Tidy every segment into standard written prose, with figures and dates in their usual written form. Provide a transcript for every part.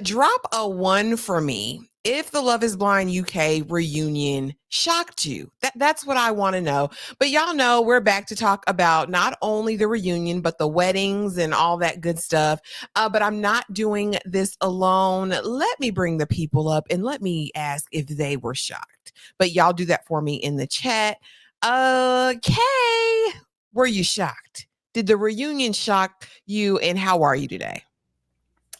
Drop a 1 for me if the Love is Blind UK reunion shocked you. That's what I want to know. But y'all know we're back to talk about not only the reunion, but the weddings and all that good stuff. But I'm not doing this alone. Let me bring the people up and let me ask if they were shocked. But y'all do that for me in the chat. Kay, were you shocked? Did the reunion shock you, and how are you today?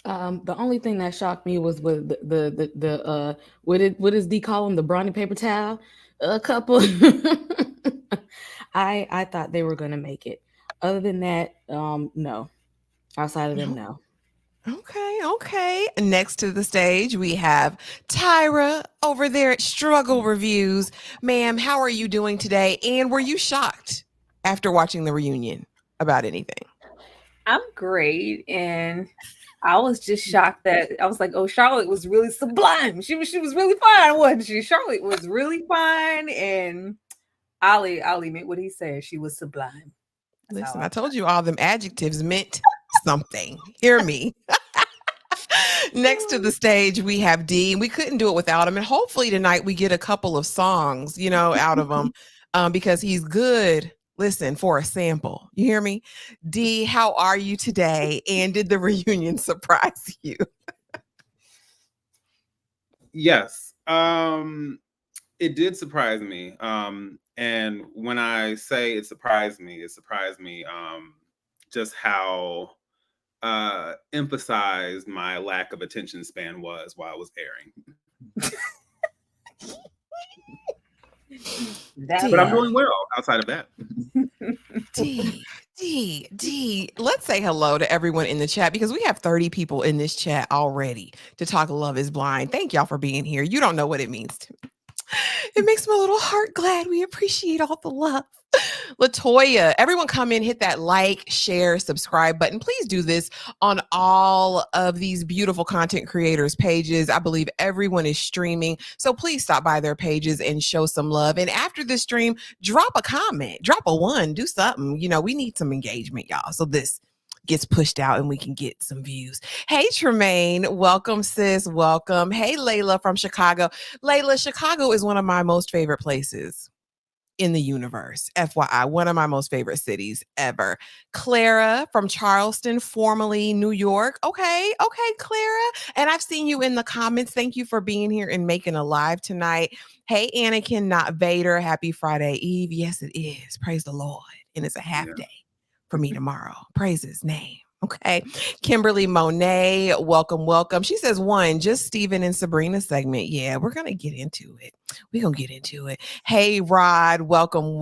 The only thing that shocked me was with the what is D call them, the brownie paper towel couple. I thought they were gonna make it. Other than that, no. Outside of them, No. no. Okay. Next to the stage, we have Tyra over there at Struggle Reviews. Ma'am, how are you doing today? And were you shocked after watching the reunion about anything? I'm great, and I was just shocked that I was like, "Oh, Charlotte was really sublime. She was really fine, wasn't she? Charlotte was really fine." And Ollie meant what he said. She was sublime. Listen, I told you all them adjectives meant something. Hear me. Next to the stage, we have D. We couldn't do it without him. And hopefully tonight we get a couple of songs, out of him because he's good. Listen, for a sample. You hear me? D, how are you today? And did the reunion surprise you? Yes. It did surprise me. And when I say it surprised me just how emphasized my lack of attention span was while I was airing. But I'm doing well outside of that. D. Let's say hello to everyone in the chat because we have 30 people in this chat already to talk Love is Blind. Thank y'all for being here. You don't know what it means to me. It makes my little heart glad. We appreciate all the love. Latoya, everyone come in, hit that like, share, subscribe button. Please do this on all of these beautiful content creators' pages. I believe everyone is streaming. So please stop by their pages and show some love. And after this stream, drop a comment, drop a 1, do something. We need some engagement, y'all. So this gets pushed out and we can get some views. Hey, Tremaine, welcome, sis. Welcome. Hey, Layla from Chicago. Layla, Chicago is one of my most favorite places in the universe. FYI, one of my most favorite cities ever. Clara from Charleston, formerly New York. Okay, Clara. And I've seen you in the comments. Thank you for being here and making a live tonight. Hey, Anakin, not Vader. Happy Friday Eve. Yes, it is. Praise the Lord. And it's a half day for me tomorrow. Praise his name. Okay. Kimberly Monet, welcome. She says 1, just Steven and Sabrina segment. Yeah, we're going to get into it. Hey, Rod, welcome.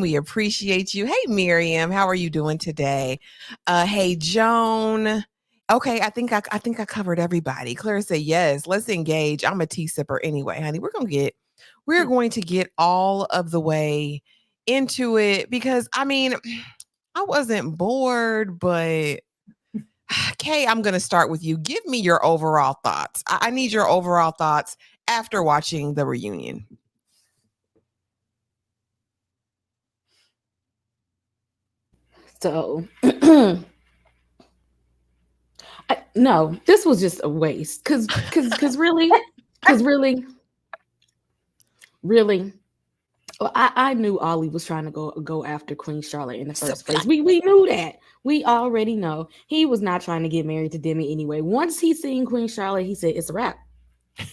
We appreciate you. Hey, Miriam, how are you doing today? Hey, Joan. Okay, I think I covered everybody. Clara said yes. Let's engage. I'm a tea sipper anyway, honey. We're going to get all of the way into it because I wasn't bored, but Kay, I'm going to start with you. Give me your overall thoughts. I need your overall thoughts after watching the reunion. So, no, this was just a waste. Cause really, well, I knew Ollie was trying to go after Queen Charlotte in the first place. We knew that. We already know he was not trying to get married to Demi anyway. Once he seen Queen Charlotte, he said it's a wrap. The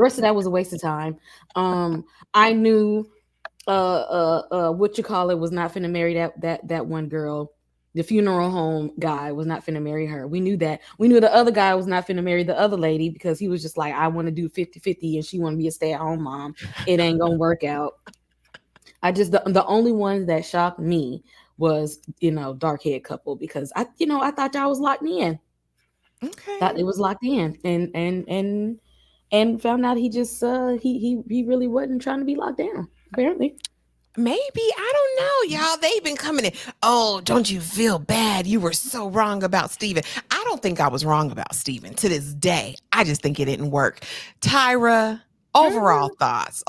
rest of that was a waste of time. I knew what you call it was not finna marry that one girl. The funeral home guy was not finna marry her. We knew that. We knew the other guy was not finna marry the other lady because he was just like, I want to do 50-50 and she want to be a stay-at-home mom. It ain't gonna work out. I just the only one that shocked me was dark haired couple because I thought y'all was locked in. Okay. Thought it was locked in and found out he just he really wasn't trying to be locked down apparently. Maybe, I don't know, y'all. They've been coming in. Oh, don't you feel bad? You were so wrong about Steven. I don't think I was wrong about Steven to this day. I just think it didn't work. Tyra, overall thoughts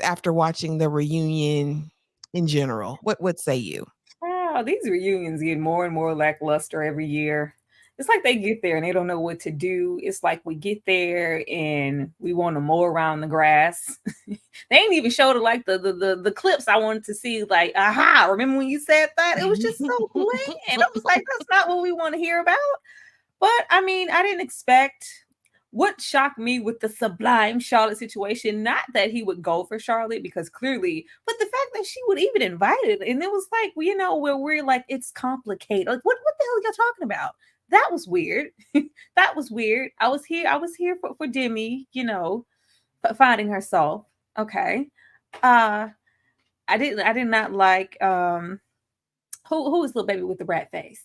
after watching the reunion in general. What say you? Wow, these reunions get more and more lackluster every year. it's like they get there and they don't know what to do. It's like we get there and we want to mow around the grass. They ain't even showed like the clips I wanted to see. Like, aha! Remember when you said that? It was just so bland. I was like, that's not what we want to hear about. But I mean, I didn't expect. What shocked me with the sublime Charlotte situation, not that he would go for Charlotte, because clearly, but the fact that she would even invite it. And it was like, well, you know, where we're like, it's complicated. Like, what the hell are y'all talking about? That was weird. That was weird. I was here for Demi, you know, finding herself. Okay. I did not like who was little baby with the rat face?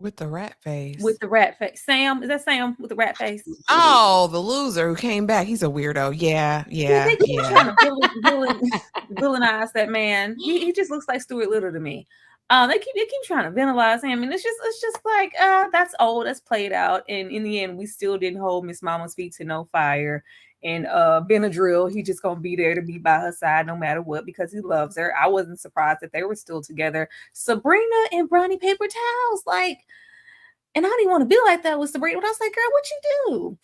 With the rat face. With the rat face. Sam, is that Sam with the rat face? Oh, the loser who came back. He's a weirdo. Yeah. They keep trying to villainize that man. He just looks like Stuart Little to me. They keep trying to villainize him, and it's just like that's old, that's played out. And in the end, we still didn't hold Miss Mama's feet to no fire. And Benadryl, he just gonna be there to be by her side no matter what because he loves her. I wasn't surprised that they were still together. Sabrina and Brownie paper towels, like, and I didn't want to be like that with Sabrina. But I was like, girl, what you do?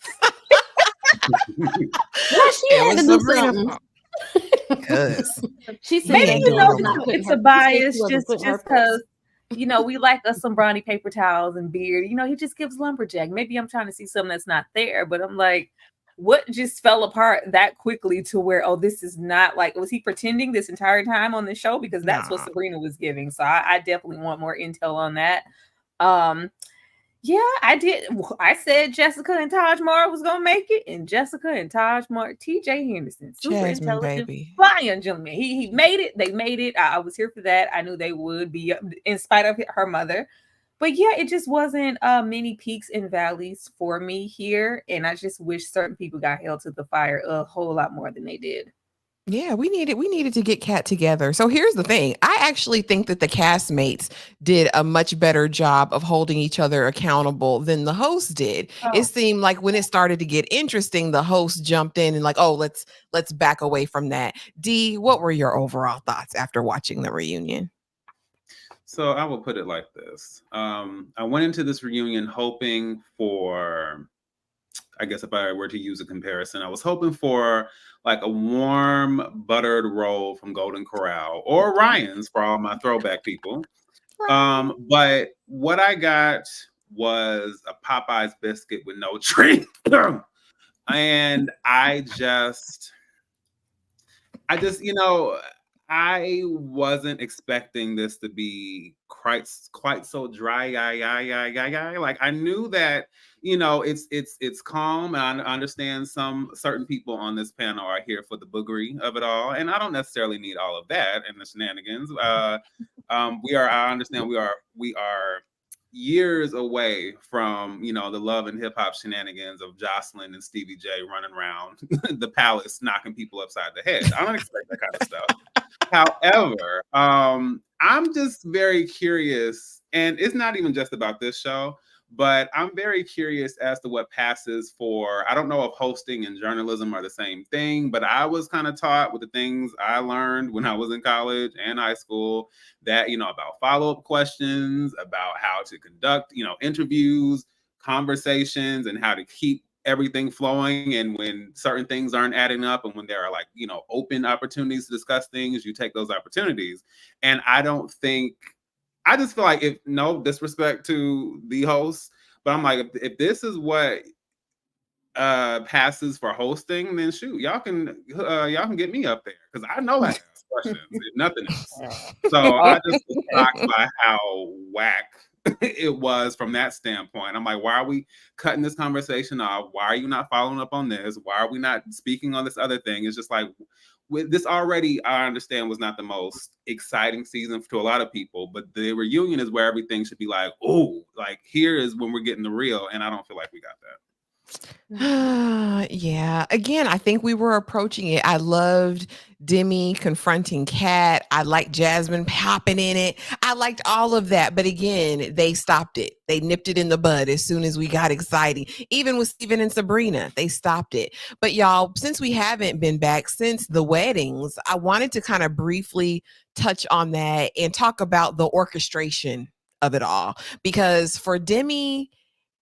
Well, she had to do something. Because She said, Maybe you know it's a bias she wasn't just putting her because you know we like us some Brownie paper towels and beard. You know, he just gives lumberjack. Maybe I'm trying to see something that's not there, but I'm like, what just fell apart that quickly to where, oh, this is not like, was he pretending this entire time on the show? Because that's what Sabrina was giving. So I definitely want more intel on that. Yeah, I did. I said Jessica and Taj Mara was gonna make it, and Jessica and Taj Mara, TJ Henderson, super Jasmine, intelligent, baby. flying gentleman. He made it. They made it. I was here for that. I knew they would be, in spite of her mother. But yeah, it just wasn't many peaks and valleys for me here, and I just wish certain people got held to the fire a whole lot more than they did. Yeah, we needed to get Cat together. So here's the thing. I actually think that the castmates did a much better job of holding each other accountable than the host did. Oh. It seemed like when it started to get interesting, the host jumped in and like, oh, let's back away from that. D, what were your overall thoughts after watching the reunion? So I will put it like this. I went into this reunion hoping for, I guess if I were to use a comparison, I was hoping for like a warm buttered roll from Golden Corral or Ryan's for all my throwback people. But what I got was a Popeye's biscuit with no treat. And I just, you know, I wasn't expecting this to be quite so dry. Like I knew that, you know, it's calm. And I understand some certain people on this panel are here for the boogery of it all, and I don't necessarily need all of that and the shenanigans. I understand we are years away from, you know, the love and hip hop shenanigans of Jocelyn and Stevie J running around the palace knocking people upside the head. I don't expect that kind of stuff. However, I'm just very curious, and it's not even just about this show, but I'm very curious as to what passes for, I don't know if hosting and journalism are the same thing, but I was kind of taught with the things I learned when I was in college and high school that, you know, about follow-up questions, about how to conduct, you know, interviews, conversations, and how to keep everything flowing, and when certain things aren't adding up and when there are, like, you know, open opportunities to discuss things, you take those opportunities. And I just feel like, if no disrespect to the host, but I'm like, if this is what passes for hosting, then shoot, y'all can get me up there because I know I ask questions if nothing else. So I just was shocked by how whack it was from that standpoint. I'm like, why are we cutting this conversation off? Why are you not following up on this? Why are we not speaking on this other thing? It's just like, with this already, I understand, was not the most exciting season to a lot of people, but the reunion is where everything should be like, oh, like here is when we're getting the real, and I don't feel like we got that. Yeah. Again, I think we were approaching it. I loved Demi confronting Cat. I liked Jasmine popping in it. I liked all of that. But again, they stopped it. They nipped it in the bud as soon as we got exciting. Even with Steven and Sabrina, they stopped it. But y'all, since we haven't been back since the weddings, I wanted to kind of briefly touch on that and talk about the orchestration of it all, because for Demi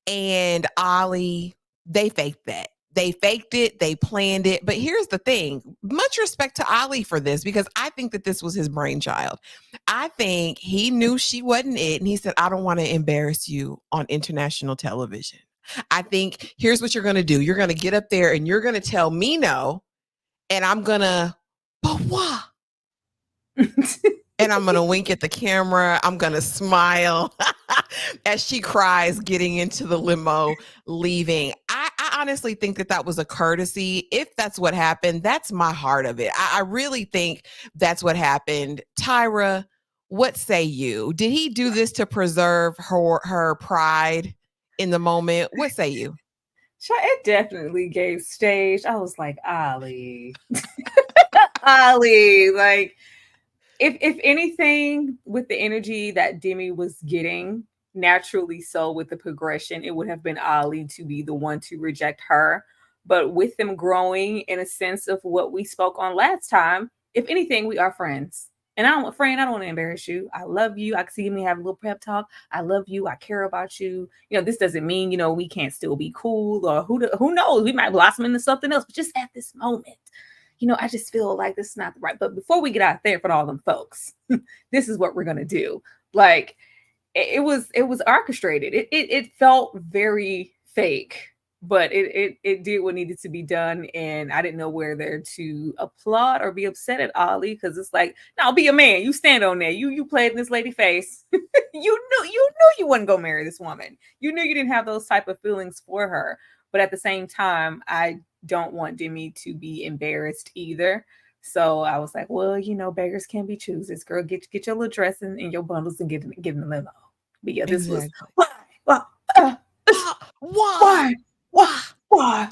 and Ollie, they faked that. They faked it, they planned it. But here's the thing, much respect to Ollie for this, because I think that this was his brainchild. I think he knew she wasn't it, and he said, I don't want to embarrass you on international television. I think here's what you're going to do. You're going to get up there and you're going to tell me no, and I'm going to, but what? And I'm going to wink at the camera. I'm going to smile as she cries, getting into the limo, leaving. I honestly think that was a courtesy. If that's what happened, that's my heart of it. I really think that's what happened. Tyra, what say you? Did he do this to preserve her pride in the moment? What say you? It definitely gave stage. I was like, Ollie. Ollie, like, if anything, with the energy that Demi was getting, naturally so with the progression, it would have been Ollie to be the one to reject her. But with them growing in a sense of what we spoke on last time, if anything, we are friends. And I don't want to embarrass you. I love you. I can see me have a little prep talk. I love you. I care about you. You know, this doesn't mean, you know, we can't still be cool, or who knows? We might blossom into something else. But just at this moment, you know, I just feel like this is not the right. But before we get out there for all them folks, this is what we're gonna do. Like, it was orchestrated. It felt very fake, but it did what needed to be done. And I didn't know whether to applaud or be upset at Ollie, because it's like, no, be a man. You stand on there. You played in this lady face. you knew you wouldn't go marry this woman. You knew you didn't have those type of feelings for her. But at the same time, I don't want Demi to be embarrassed either. So I was like, well, you know, beggars can't be choosers. Girl, get your little dress and your bundles and get in the limo. But yeah, this was why?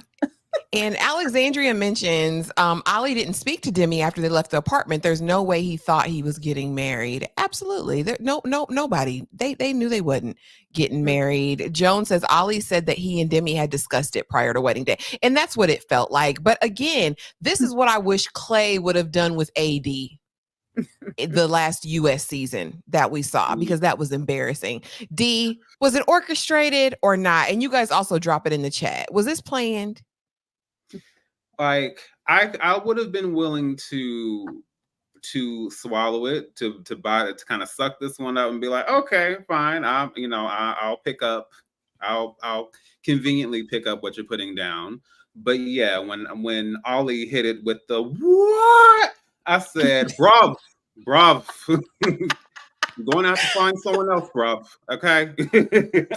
And Alexandria mentions Ollie didn't speak to Demi after they left the apartment. There's no way he thought he was getting married. Absolutely. Nobody. They knew they wasn't getting married. Joan says Ollie said that he and Demi had discussed it prior to wedding day. And that's what it felt like. But again, this is what I wish Clay would have done with AD the last US season that we saw, because that was embarrassing. D, was it orchestrated or not? And you guys also drop it in the chat. Was this planned? Like, I would have been willing to swallow it, to buy it, to kind of suck this one up and be like, okay, fine. I'll pick up. I'll conveniently pick up what you're putting down. But yeah, when Ollie hit it with the what, I said, bruv. You're going to have to find someone else, bruv. Okay.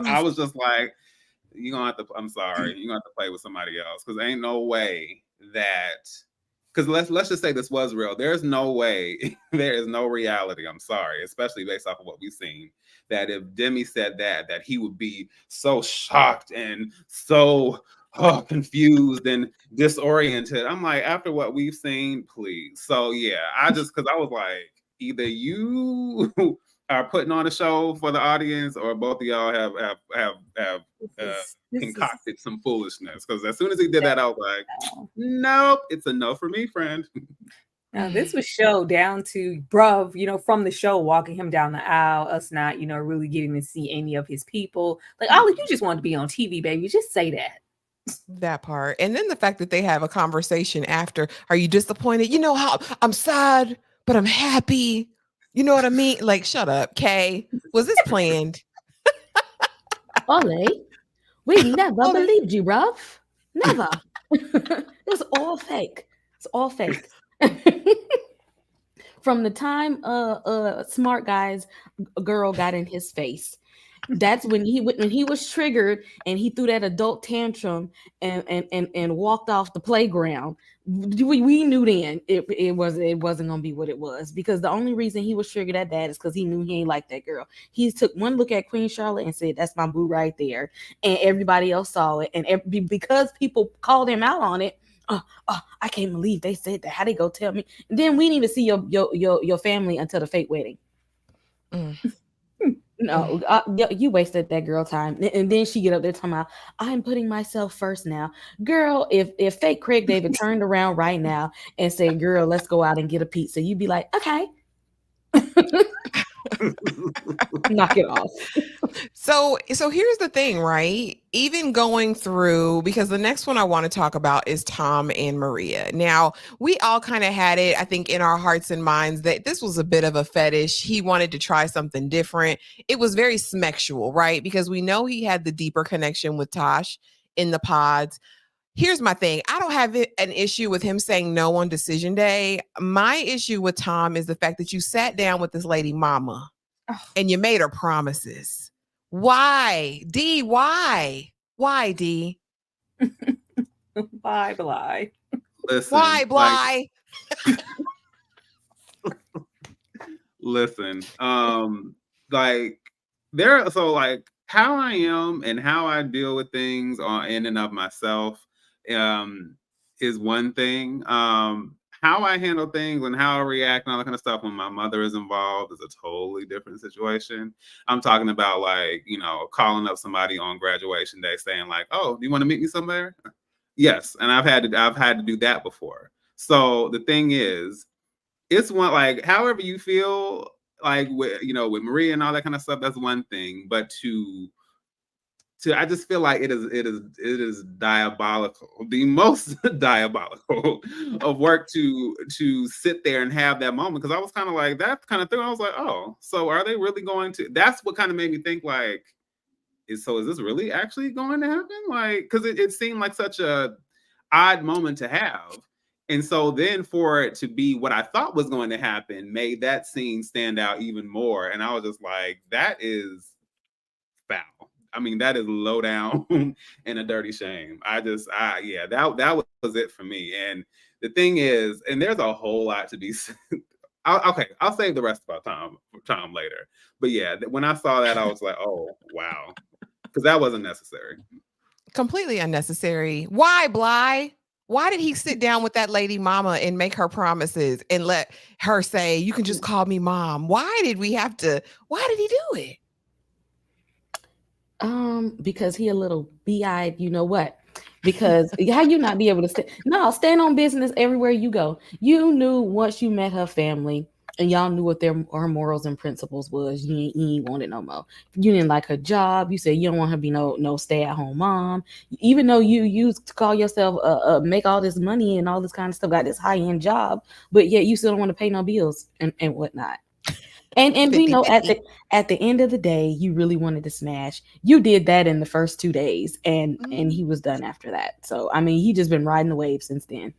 I was just like, you're gonna have to, I'm sorry, you're gonna have to play with somebody else, because ain't no way that, because let's just say this was real. There's no way, there is no reality, I'm sorry, especially based off of what we've seen, that if Demi said that he would be so shocked and so confused and disoriented. I'm like, after what we've seen, please. So yeah, because I was like, either you are putting on a show for the audience, or both of y'all have concocted some foolishness. Because as soon as he did that, I was like, nope, it's a no for me, friend. Now, this was show down to bruv, you know, from the show, walking him down the aisle, us not, you know, really getting to see any of his people. Like, Ollie, you just wanted to be on TV, baby. Just say that. That part. And then the fact that they have a conversation after, are you disappointed? You know how I'm sad, but I'm happy. You know what I mean? Like, shut up, Kay. Was this planned? Ollie, we never believed you, bruv. Never. It was all fake. It's all fake. From the time smart guy's girl got in his face, that's when he was triggered and he threw that adult tantrum and walked off the playground. We knew then it wasn't gonna be what it was, because the only reason he was triggered at that is because he knew he ain't like that girl. He took one look at Queen Charlotte and said, "That's my boo right there," and everybody else saw it, and because people called him out on it. I can't believe they said that. How they go tell me? And then we didn't even see your family until the fake wedding. No, you wasted that girl time. And then she get up there talking about, I'm putting myself first now. Girl, if fake Craig David turned around right now and said, girl, let's go out and get a pizza, you'd be like, okay. Knock it off. So here's the thing, right? Even going through, because the next one I want to talk about is Tom and Maria. Now, we all kind of had it, I think, in our hearts and minds that this was a bit of a fetish. He wanted to try something different. It was very smexual, right? Because we know he had the deeper connection with Tosh in the pods. Here's my thing. I don't have an issue with him saying no on decision day. My issue with Tom is the fact that you sat down with this lady mama and you made her promises. Why? D, why? Why, D? Bye, Bly. Listen, Why, Bly? Listen, like how I am and how I deal with things on in and of myself is one thing. How I handle things and how I react and all that kind of stuff when my mother is involved is a totally different situation. I'm talking about calling up somebody on graduation day saying like, "Oh, do you want to meet me somewhere?" Yes, and I've had to do that before. So the thing is, it's one however you feel with Maria and all that kind of stuff, that's one thing, but to I just feel like it is diabolical, the most diabolical of work to sit there and have that moment, because I was kind of like that kind of thing. I was like, oh, so are they really going to? That's what kind of made me think is this really actually going to happen? Because it seemed like such a odd moment to have. And so then for it to be what I thought was going to happen made that scene stand out even more. And I was just like, that is foul. I mean, that is low down and a dirty shame. That was it for me. And the thing is, and there's a whole lot to be said. I'll save the rest about Tom later. But yeah, when I saw that, I was like, oh, wow. Because that wasn't necessary. Completely unnecessary. Why, Bly? Why did he sit down with that lady mama and make her promises and let her say, you can just call me mom? Why did he do it? Because he a little be-eyed, you know what? Because how you not be able to stand on business everywhere you go. You knew once you met her family and y'all knew what her morals and principles was. You ain't want it no more. You didn't like her job. You said you don't want her to be no stay-at-home mom. Even though you used to call yourself make all this money and all this kind of stuff, got this high-end job, but yet you still don't want to pay no bills and whatnot. And we know at the end of the day, you really wanted to smash. You did that in the first 2 days, and he was done after that. So I mean, he just been riding the wave since then.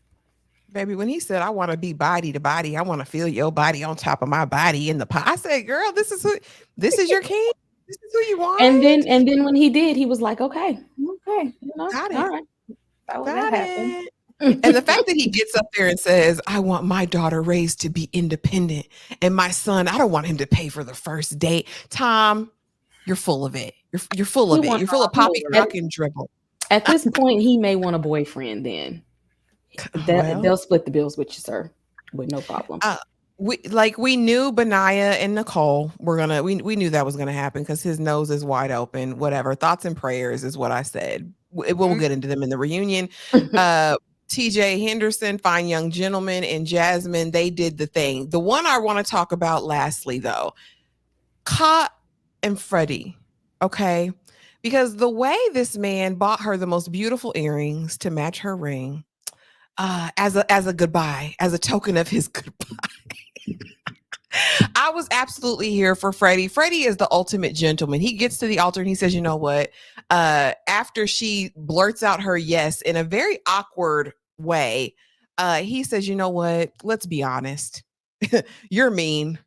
Baby, when he said, I want to be body to body, I want to feel your body on top of my body in the pot. I said, girl, this is your king. This is who you want. And then when he did, he was like, okay, got it. All right. That happened. And the fact that he gets up there and says, I want my daughter raised to be independent, and my son, I don't want him to pay for the first date. Tom, you're full of it. You're full of it. You're full of poppycock and dribble. At this point, he may want a boyfriend then. They'll split the bills with you, sir, with no problem. We knew Benaya and Nicole were we knew that was gonna happen because his nose is wide open. Whatever. Thoughts and prayers is what I said. We'll get into them in the reunion. TJ Henderson, Fine Young Gentleman, and Jasmine, they did the thing. The one I want to talk about lastly, though, Cott and Freddie. Okay. Because the way this man bought her the most beautiful earrings to match her ring, as a goodbye, as a token of his goodbye. I was absolutely here for Freddie. Freddie is the ultimate gentleman. He gets to the altar and he says, you know what? After she blurts out her yes in a very awkward way, he says, you know what? Let's be honest. You're mean.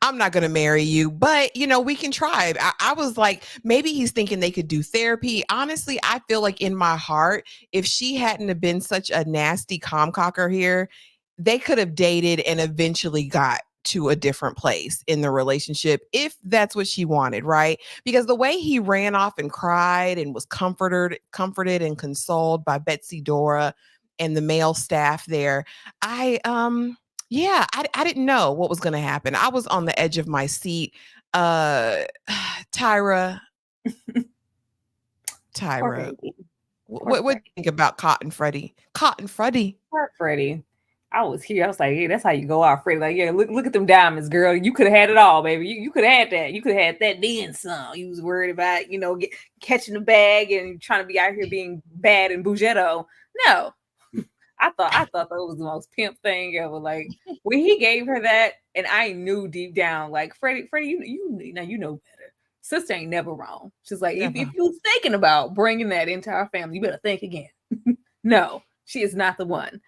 I'm not going to marry you, but we can try. I was like, maybe he's thinking they could do therapy. Honestly, I feel like in my heart, if she hadn't have been such a nasty comcocker here, they could have dated and eventually got to a different place in the relationship if that's what she wanted, right? Because the way he ran off and cried and was comforted and consoled by Betsy Dora and the male staff there, I didn't know what was going to happen. I was on the edge of my seat. Tyra, what do you think about Cott and Freddie? Poor Freddie. I was here. I was like, "Yeah, that's how you go out, Freddie." Like, yeah, look at them diamonds, girl. You could have had it all, baby. You could have had that. You could have had that then some. You was worried about, catching the bag and trying to be out here being bad and bougetto. No, I thought that was the most pimp thing ever. Like when he gave her that, and I knew deep down, like Freddie, you know better. Sister ain't never wrong. She's like, if you was thinking about bringing that into our family, you better think again. No, she is not the one.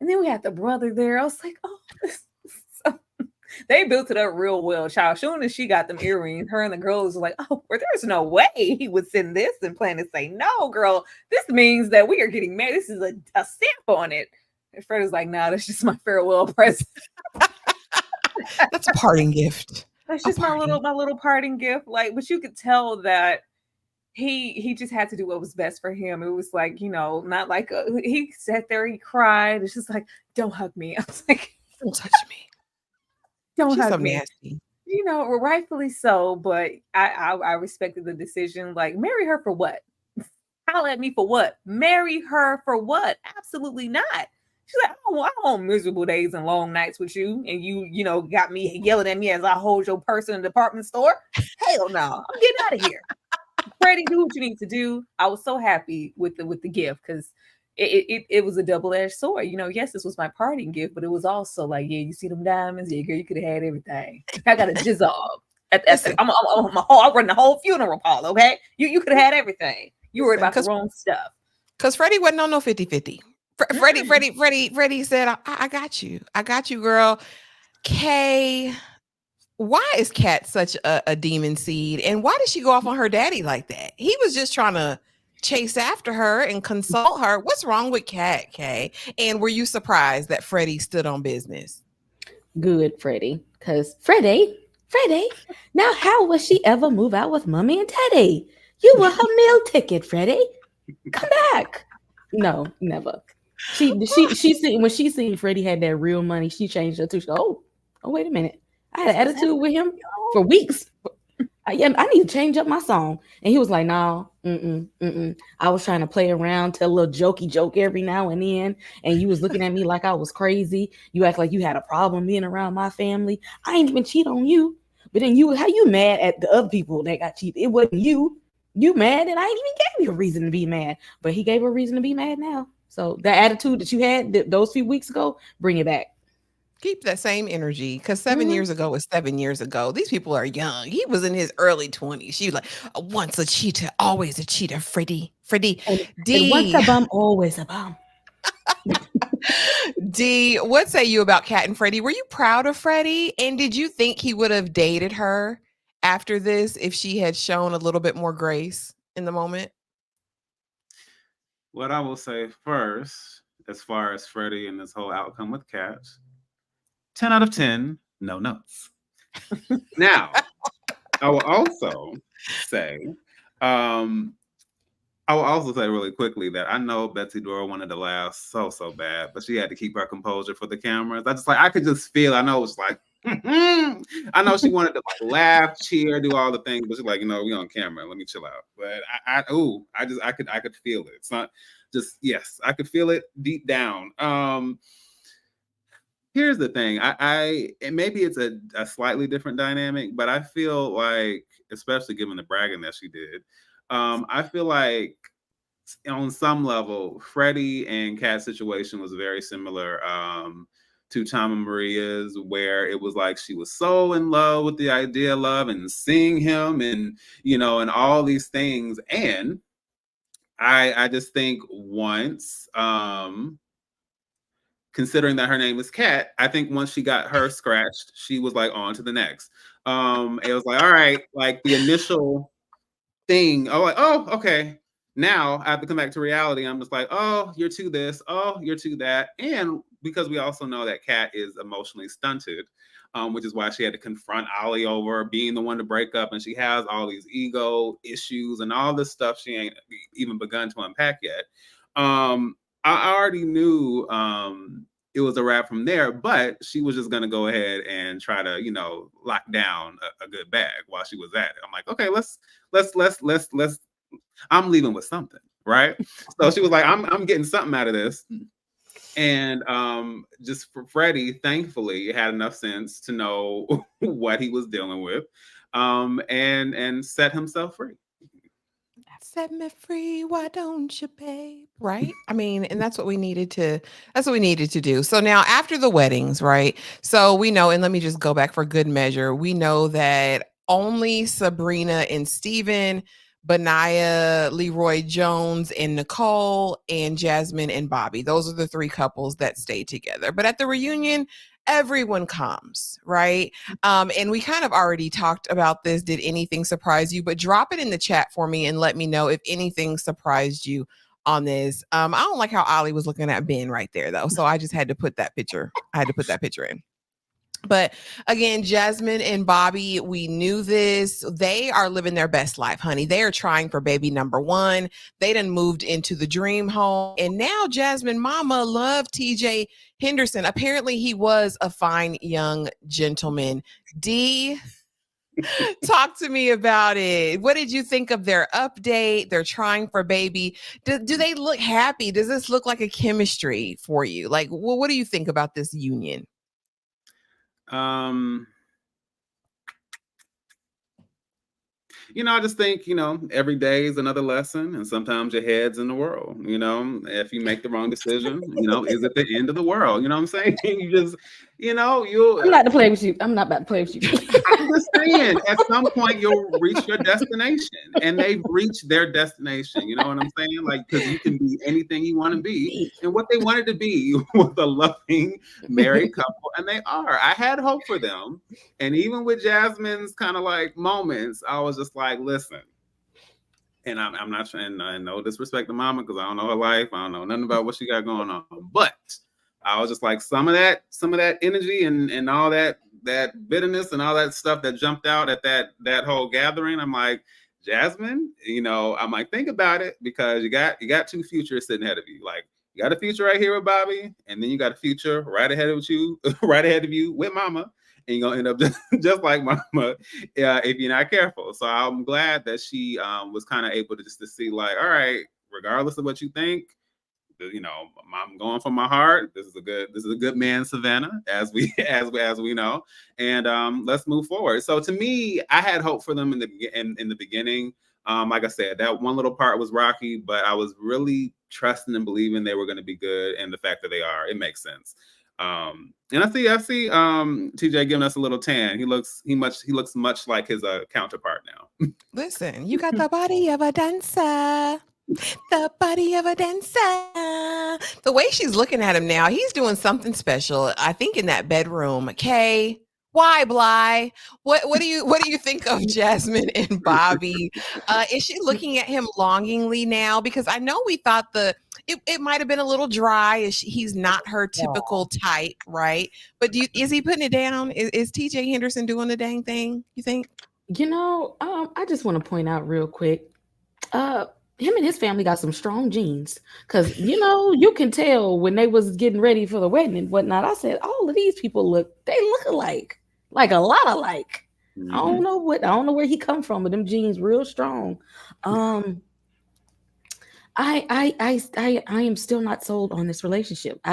And then we had the brother there. I was like, oh, they built it up real well, child. As soon as she got them earrings, her and the girls were like, oh, well, there's no way he would send this and plan to say, no, girl, this means that we are getting married. This is a stamp on it. And Fred was like, no, that's just my farewell present. That's a parting gift. That's just my little parting gift. Like, but you could tell that he just had to do what was best for him. It was like, not like he sat there, he cried. It's just like, don't hug me. I was like, don't touch me. Don't She's hug so me. Nasty. Rightfully so. But I respected the decision. Like, marry her for what? Holler at me for what? Marry her for what? Absolutely not. She's like, I don't want miserable days and long nights with you. And you got me yelling at me as I hold your purse in the department store. Hell no. I'm getting out of here. Freddie, do what you need to do. I was so happy with the gift because it was a double-edged sword. Yes, this was my parting gift, but it was also like, yeah, you see them diamonds? Yeah, girl, you could have had everything. I got a dissolve. I'll run the whole funeral, Paul, okay? You could have had everything. You worried about the wrong stuff. Because Freddie wasn't on no 50-50. Freddie said, I got you. I got you, girl. Kay, why is Kat such a demon seed? And why did she go off on her daddy like that? He was just trying to chase after her and consult her. What's wrong with Kat, Kay? And were you surprised that Freddie stood on business? Good, Freddie. Because Freddie, now how will she ever move out with Mommy and Teddy? You were her meal ticket, Freddie. Come back. No, never. She seen when she seen Freddie had that real money, she changed her too. She go, oh, wait a minute. I had an attitude with him for weeks. I need to change up my song. And he was like, no, I was trying to play around, tell a little jokey joke every now and then. And you was looking at me like I was crazy. You act like you had a problem being around my family. I ain't even cheat on you. But then how you mad at the other people that got cheated? It wasn't you. You mad, and I ain't even gave you a reason to be mad. But he gave her a reason to be mad now. So the attitude that you had those few weeks ago, bring it back. Keep that same energy, because 7 years ago was 7 years ago. These people are young. He was in his early 20s. She was like, once a cheater, always a cheater. Freddie. And once a bum, always a bum. D, what say you about Kat and Freddie? Were you proud of Freddie? And did you think he would have dated her after this if she had shown a little bit more grace in the moment? What I will say first, as far as Freddie and this whole outcome with Kat, 10 out of 10, no notes. Now, I will also say really quickly that I know Betsy Dora wanted to laugh so bad, but she had to keep her composure for the cameras. I could just feel, I know it's like, I know she wanted to like laugh, cheer, do all the things, but she's like, we on camera, let me chill out. But I could feel it. It's not just, yes, I could feel it deep down. Here's the thing. And maybe it's a slightly different dynamic, but I feel like, especially given the bragging that she did, I feel like on some level, Freddie and Kat's situation was very similar to Tom and Maria's, where it was like she was so in love with the idea of love and seeing him and, and all these things. And I just think once, considering that her name is Kat, I think once she got her scratched, she was like on to the next. It was like, all right, like the initial thing, oh, okay. Now I have to come back to reality. I'm just like, oh, you're to this, oh, you're to that. And because we also know that Kat is emotionally stunted, which is why she had to confront Ollie over being the one to break up. And she has all these ego issues and all this stuff she ain't even begun to unpack yet. I already knew it was a wrap from there, but she was just going to go ahead and try to, lock down a good bag while she was at it. I'm like, okay, let's, I'm leaving with something, right? So she was like, I'm getting something out of this. And just for Freddie, thankfully, had enough sense to know what he was dealing with, and set himself free. Set me free, why don't you, babe? Right? I mean, and that's what we needed to do. So now after the weddings, right? So we know, and let me just go back for good measure. We know that only Sabrina and Steven, Benaya, Leroy Jones, and Nicole, and Jasmine and Bobby. Those are the three couples that stayed together. But at the reunion, everyone comes, right? And we kind of already talked about this. Did anything surprise you? But drop it in the chat for me and let me know if anything surprised you on this. I don't like how Ollie was looking at Ben right there, though. So I just had to put that picture. I had to put that picture in. But again, Jasmine and Bobby, we knew this. They are living their best life, honey. They are trying for baby number one. They done moved into the dream home. And now Jasmine mama loved TJ Henderson. Apparently he was a fine young gentleman. D, talk to me about it. What did you think of their update? They're trying for baby. Do they look happy? Does this look like a chemistry for you? Like, what do you think about this union? I just think, every day is another lesson, and sometimes your head's in the world. If you make the wrong decision, is it the end of the world? You know what I'm saying? You just, you'll. I'm not to play with you. I'm not about to play with you. I'm just saying, at some point you'll reach your destination, and they've reached their destination. You know what I'm saying? Like, because you can be anything you want to be, and what they wanted to be was a loving married couple, and they are. I had hope for them, and even with Jasmine's kind of like moments, I was just like, listen. And I'm not trying, no disrespect to Mama, because I don't know her life, I don't know nothing about what she got going on, but I was just like, some of that energy and all that bitterness and all that stuff that jumped out at that whole gathering. I'm like, Jasmine, I'm like, think about it, because you got two futures sitting ahead of you. Like, you got a future right here with Bobby, and then you got a future right ahead of you with Mama, and you're gonna end up just like Mama if you're not careful. So I'm glad that she was kind of able to see, like, all right, regardless of what you think, I'm going for my heart. This is a good man, Savannah, as we know, and let's move forward. So to me, I had hope for them in the beginning. Like I said, that one little part was rocky, but I was really trusting and believing they were going to be good, and the fact that they are, it makes sense. And I see TJ giving us a little tan. He looks much like his counterpart now. Listen, you got the body of a dancer. The body of a dancer. The way she's looking at him now, he's doing something special. I think in that bedroom. Okay. Why, Bly? What do you think of Jasmine and Bobby? Is she looking at him longingly now? Because I know we thought it might have been a little dry. He's not her typical type, right? But is he putting it down? Is TJ Henderson doing the dang thing, you think? I just want to point out real quick. Him and his family got some strong genes, because you can tell when they was getting ready for the wedding and whatnot. I said, all of these people look alike, like a lot alike. Mm-hmm. I don't know where he come from, but them genes real strong. I am still not sold on this relationship. I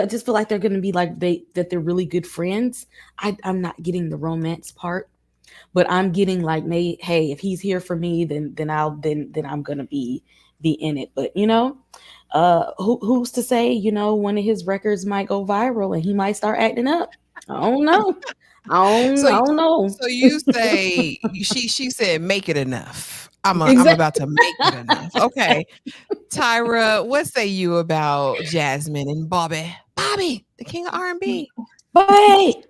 just feel like they're going to be like they're really good friends. I'm not getting the romance part. But I'm getting like, hey, if he's here for me, then I'm gonna be in it. But who's to say? One of his records might go viral and he might start acting up. I don't know. I don't know. So you say she said, make it enough. I'm about to make it enough. Okay, Tyra, what say you about Jasmine and Bobby? Bobby, the king of R&B. Bobby.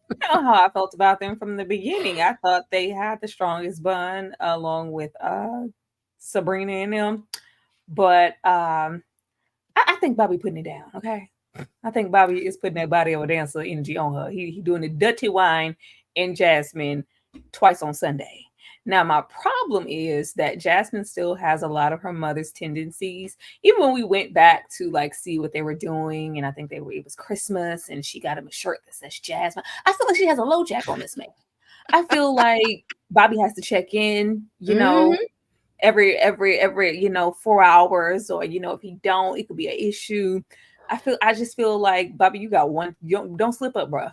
You know how I felt about them from the beginning. I thought they had the strongest bond along with Sabrina and them. But I think Bobby putting it down, okay? I think Bobby is putting that body of a dancer energy on her. He doing the dirty wine in Jasmine twice on Sunday. Now, my problem is that Jasmine still has a lot of her mother's tendencies. Even when we went back to see what they were doing, and I think it was Christmas, and she got him a shirt that says Jasmine. I feel like she has a low jack on this man. I feel like Bobby has to check in, every 4 hours, or if he don't, it could be an issue. I just feel like, Bobby, you got one. You don't slip up, bruh.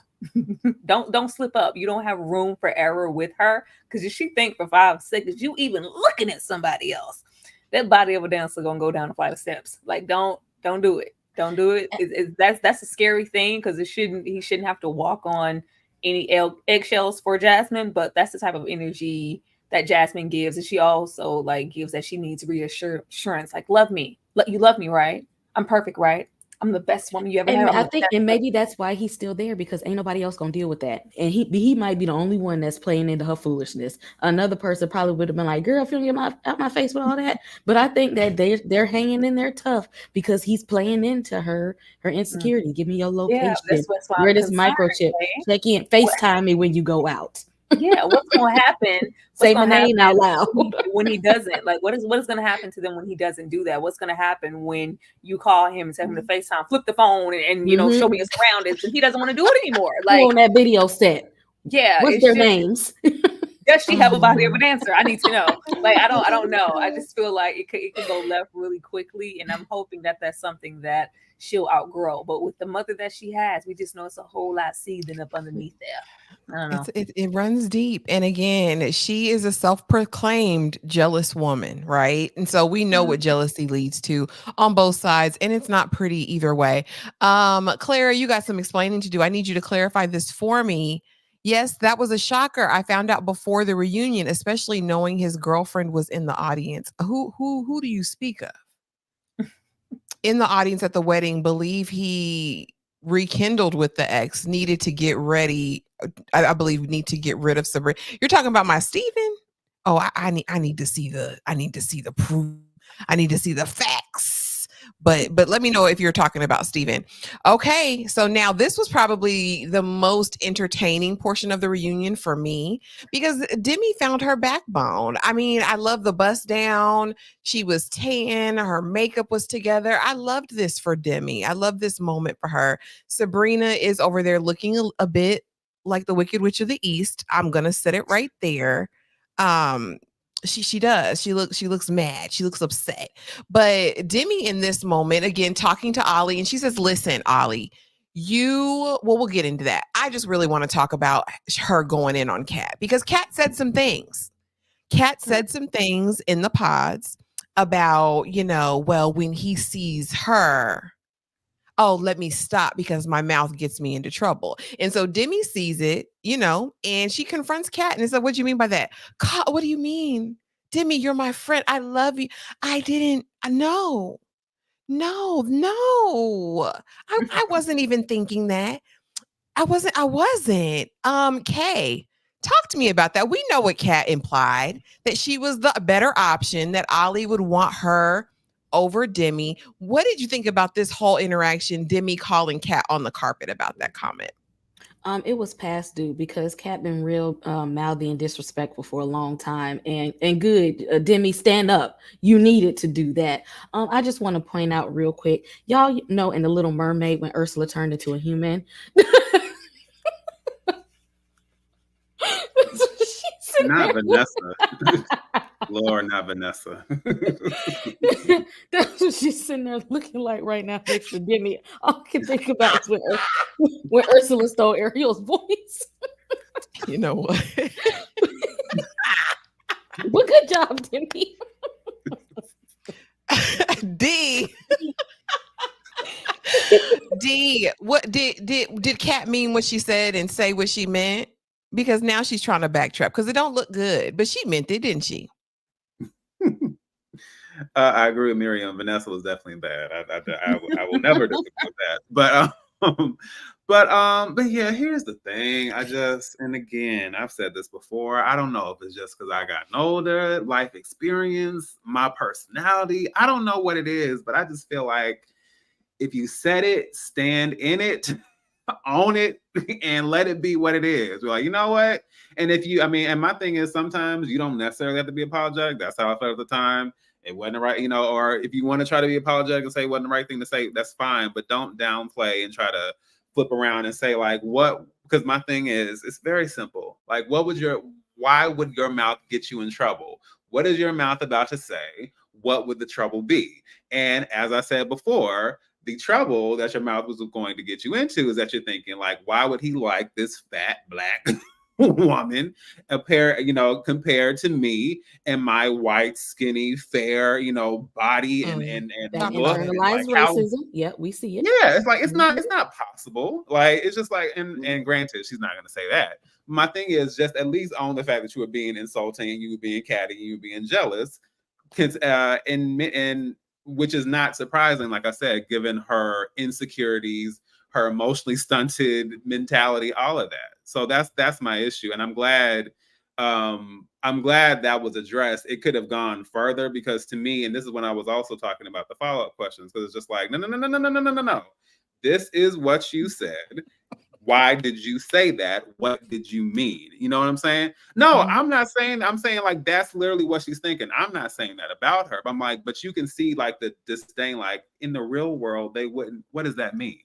don't slip up. You don't have room for error with her, because if she think for 5 seconds you even looking at somebody else, that body of a dancer gonna go down a flight of steps. Like, don't do it. Don't do it. That's a scary thing, because he shouldn't have to walk on any eggshells for Jasmine, but that's the type of energy that Jasmine gives, and she also like gives that she needs reassurance. Like, love me, you love me, right? I'm perfect, right? I'm the best woman you ever had. I think, and maybe that's why he's still there, because ain't nobody else gonna deal with that, and he might be the only one that's playing into her foolishness. Another person probably would have been like, "Girl, if you don't get out my face with all that," but I think that they're hanging in there tough, because he's playing into her insecurity. Give me your location. Yeah, that's why wear this microchip. Check in. FaceTime me when you go out. Yeah, what's going to happen? Say my name out loud. When he doesn't, like, what is going to happen to them when he doesn't do that? What's going to happen when you call him and tell him to FaceTime, flip the phone, and show me your surroundings, and he doesn't want to do it anymore? Like, on that video set. Yeah, what's their names? Does she have a body of a dancer? I need to know. Like, I don't know. I just feel like it could go left really quickly, and I'm hoping that that's something that she'll outgrow. But with the mother that she has, we just know it's a whole lot seething up underneath there. I don't know. It runs deep. And again, she is a self-proclaimed jealous woman, right? And so we know what jealousy leads to on both sides, and it's not pretty either way. Clara, you got some explaining to do. I need you to clarify this for me. Yes, that was a shocker. I found out before the reunion, especially knowing his girlfriend was in the audience. Who do you speak of? In the audience at the wedding, believe he rekindled with the ex, needed to get ready. I believe need to get rid of Sabrina. You're talking about my Steven? Oh, I need to see the proof. I need to see the facts. But let me know if you're talking about Steven. Okay, so now this was probably the most entertaining portion of the reunion for me, because Demi found her backbone. I mean, I love the bust down. She was tan. Her makeup was together. I loved this for Demi. I love this moment for her. Sabrina is over there looking a bit like the Wicked Witch of the East. I'm gonna set it right there. She does. She looks mad. She looks upset. But Demi in this moment, again, talking to Ollie, and she says, "Listen, Ollie, we'll get into that. I just really want to talk about her going in on Cat, because Cat said some things. Cat said some things in the pods about, well, when he sees her, oh, let me stop because my mouth gets me into trouble." And so Demi sees it, and she confronts Cat and said, "What do you mean by that? What do you mean? Demi, you're my friend. I love you. I didn't, no. I wasn't even thinking that. I wasn't. Kay, talk to me about that. We know what Cat implied, that she was the better option, that Ollie would want her over Demi. What did you think about this whole interaction, Demi calling Cat on the carpet about that comment? It was past due, because Cat been real mouthy and disrespectful for a long time, and good, Demi, stand up. You needed to do that. I just want to point out real quick, y'all know in The Little Mermaid when Ursula turned into a human. Not Vanessa. Lord, not Vanessa. That's what she's sitting there looking like right now next to Demi. All I can think about is when Ursula stole Ariel's voice. You know what? Well, good job, Demi. D, what did Cat mean what she said and say what she meant? Because now she's trying to backtrack, because it don't look good, but she meant it, didn't she? I agree with Miriam. Vanessa was definitely bad. I will never disagree with that. But yeah, here's the thing. And again, I've said this before. I don't know if it's just because I got older, life experience, my personality. I don't know what it is, but I just feel like if you said it, stand in it, own it, and let it be what it is. You're like, you know what? And and my thing is, sometimes you don't necessarily have to be apologetic. That's how I felt at the time. It wasn't right, or if you want to try to be apologetic and say it wasn't the right thing to say, that's fine. But don't downplay and try to flip around and say like, what? Because my thing is, it's very simple. Like, why would your mouth get you in trouble? what is your mouth about to say? What would the trouble be? And as I said before, the trouble that your mouth was going to get you into is that you're thinking, like, why would he like this fat black woman compared to me and my white, skinny, fair, body and that look? And internalized like racism. Yeah, we see it. yeah, it's like it's not possible. Like, it's just like, and granted, she's not gonna say that. My thing is just at least own the fact that you were being insulting, you were being catty, you were being jealous. And which is not surprising, like I said, given her insecurities, her emotionally stunted mentality, all of that. So that's my issue, and I'm glad that was addressed. It could have gone further, because to me, and this is when I was also talking about the follow-up questions, because it's just like, no. This is what you said. Why did you say that? What did you mean? You know what I'm saying? No, I'm not saying, I'm saying like that's literally what she's thinking. I'm not saying that about her. But I'm like, but you can see like the disdain, like in the real world, they wouldn't. What does that mean?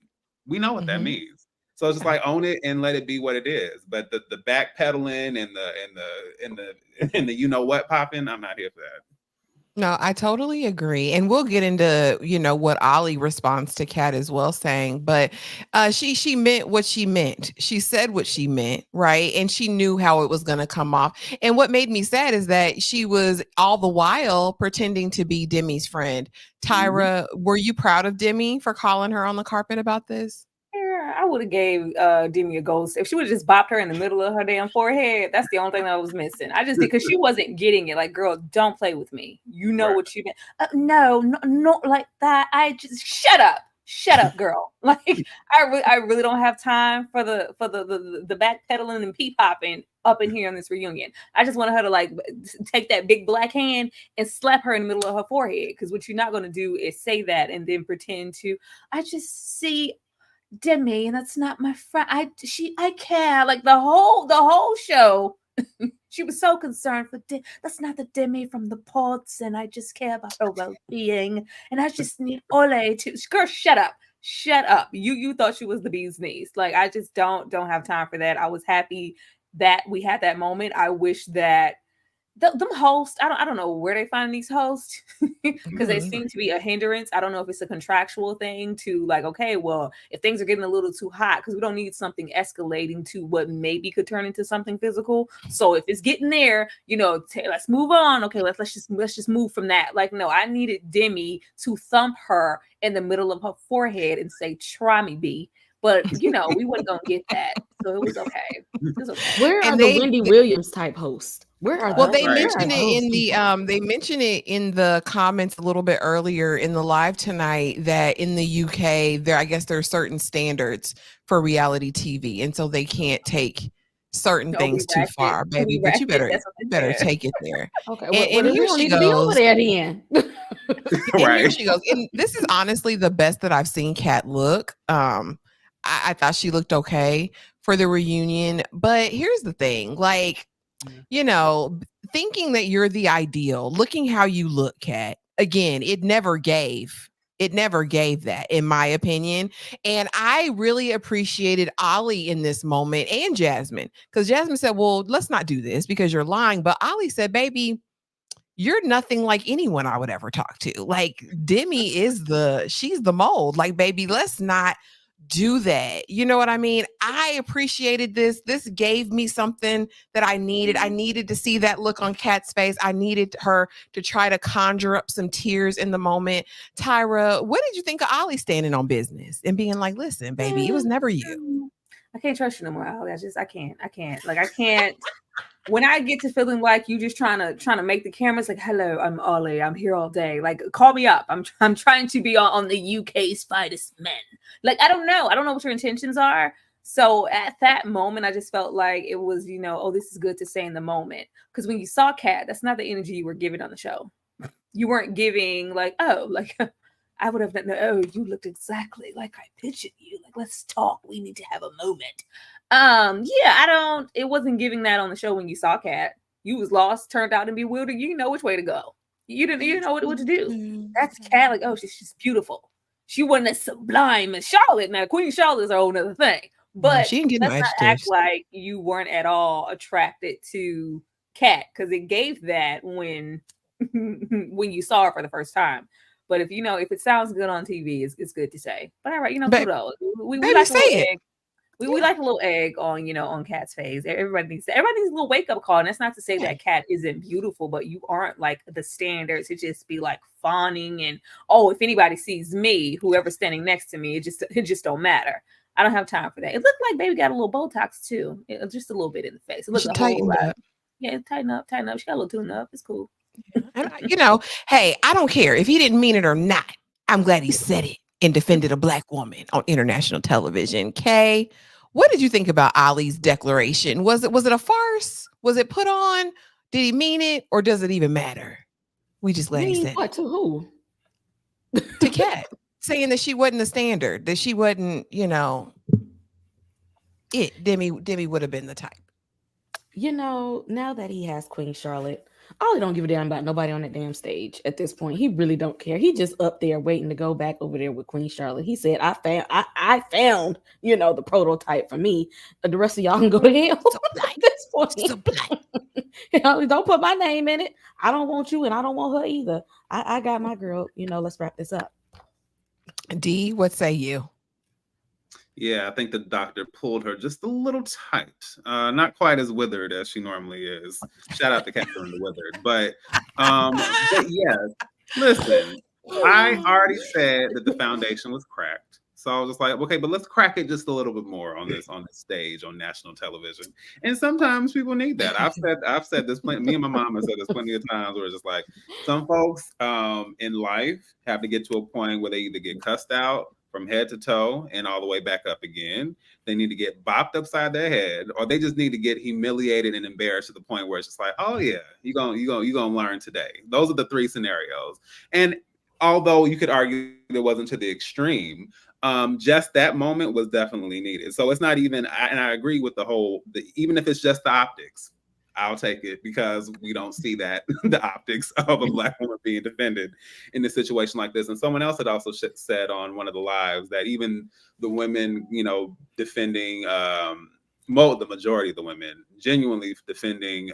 We know what that means. So it's just like, own it and let it be what it is. But the backpedaling and the you know what popping, I'm not here for that. No, I totally agree. And we'll get into, what Ollie responds to Kat as well, saying, but she meant what she meant. She said what she meant, right? And she knew how it was going to come off. And what made me sad is that she was all the while pretending to be Demi's friend. Tyra, were you proud of Demi for calling her on the carpet about this? Yeah, I would have gave Demi a gold. If she would have just bopped her in the middle of her damn forehead, that's the only thing that I was missing. I just, because she wasn't getting it. Like, girl, don't play with me. You know what you meant. No, like that. I just shut up, girl. Like, I really don't have time for the backpedaling and pee popping up in here on this reunion. I just want her to like take that big black hand and slap her in the middle of her forehead. Because what you're not going to do is say that and then pretend to. I just see Demi, and that's not my friend. I care. Like the whole show, she was so concerned for that's not the Demi from the pods, and I just care about her well-being, and I just need Ole to. Girl, shut up. You thought she was the bee's knees. Like, I just don't have time for that. I was happy that we had that moment. I wish that them hosts, I don't know where they find these hosts, because they seem to be a hindrance. I don't know if it's a contractual thing to like, okay, well, if things are getting a little too hot, because we don't need something escalating to what maybe could turn into something physical. So if it's getting there, let's move on. Okay, let's just move from that. Like, no, I needed Demi to thump her in the middle of her forehead and say, "Try me, B." But we wasn't gonna get that, so it was okay. Where are the Wendy Williams type hosts? Where are they mentioned it in the they mentioned it in the comments a little bit earlier in the live tonight that in the UK there are certain standards for reality TV, and so they can't take certain things too far, baby. But you better take it there. Okay, and here she goes. Be over there then. And here she goes. And this is honestly the best that I've seen Kat look. I thought she looked okay for the reunion, but here's the thing, like, thinking that you're the ideal, looking how you look, Kat, again, it never gave that, in my opinion. And I really appreciated Ollie in this moment, and Jasmine, because Jasmine said, well, let's not do this because you're lying. But Ollie said, baby, you're nothing like anyone I would ever talk to. Like, Demi she's the mold. Like, baby, let's not do that. You know what I mean? I appreciated this. This gave me something that I needed. I needed to see that look on Kat's face. I needed her to try to conjure up some tears in the moment. Tyra, what did you think of Ollie standing on business and being like, listen, baby, it was never you. I can't trust you no more, Ollie. I can't. Like, I can't. When I get to feeling like you just trying to make the cameras like, hello, I'm Ollie, I'm here all day. Like, call me up. I'm trying to be on the UK's finest men. Like, I don't know what your intentions are. So at that moment, I just felt like it was, oh, this is good to say in the moment. Because when you saw Kat, that's not the energy you were giving on the show. You weren't giving like, oh, like I would have done. Oh, you looked exactly like I pictured you. Like, let's talk. We need to have a moment. It wasn't giving that on the show when you saw Kat. You was lost, turned out and bewildered. You didn't know which way to go. You didn't know what to do. That's Kat. Like, oh, she's beautiful. She wasn't as sublime as Charlotte. Now, Queen Charlotte's a whole other thing. But she didn't get no act like you weren't at all attracted to Cat because it gave that when when you saw it for the first time. But if if it sounds good on TV, it's good to say. But all right, kudos. We Baby, like a say little it. egg. We like a little egg on on Cat's face. Everybody needs a little wake up call. And that's not to say that Cat isn't beautiful, but you aren't like the standard to just be like fawning and if anybody sees me, whoever's standing next to me, it just don't matter. I don't have time for that. It looked like baby got a little Botox too, just a little bit in the face. It looked a whole lot. Yeah, tighten up. She got a little tune up. It's cool. And, hey, I don't care if he didn't mean it or not. I'm glad he said it and defended a black woman on international television. Kay, what did you think about Ollie's declaration? Was it a farce? Was it put on? Did he mean it, or does it even matter? We just let him say what to who? To Kat, saying that she wasn't the standard, that she wasn't, it. Demi would have been the type. Now that he has Queen Charlotte, Ollie don't give a damn about nobody on that damn stage at this point. He really don't care. He just up there waiting to go back over there with Queen Charlotte. He said, I found, the prototype for me. The rest of y'all can go to hell at this point. Don't put my name in it. I don't want you and I don't want her either. I got my girl. Let's wrap this up. D, what say you? Yeah, I think the doctor pulled her just a little tight. Not quite as withered as she normally is. Shout out to Catherine the Withered. But yes, listen, I already said that the foundation was cracked. So I was just like, okay, but let's crack it just a little bit more on this stage on national television. And sometimes people need that. I've said this plenty. Me and my mom have said this plenty of times where it's just like some folks in life have to get to a point where they either get cussed out from head to toe and all the way back up again. They need to get bopped upside their head, or they just need to get humiliated and embarrassed to the point where it's just like, oh yeah, you're gonna learn today. Those are the three scenarios. And although you could argue it wasn't to the extreme, just that moment was definitely needed. So it's not even, and I agree with even if it's just the optics, I'll take it, because we don't see that the optics of a black woman being defended in a situation like this. And someone else had also said on one of the lives that even the women, defending the majority of the women genuinely defending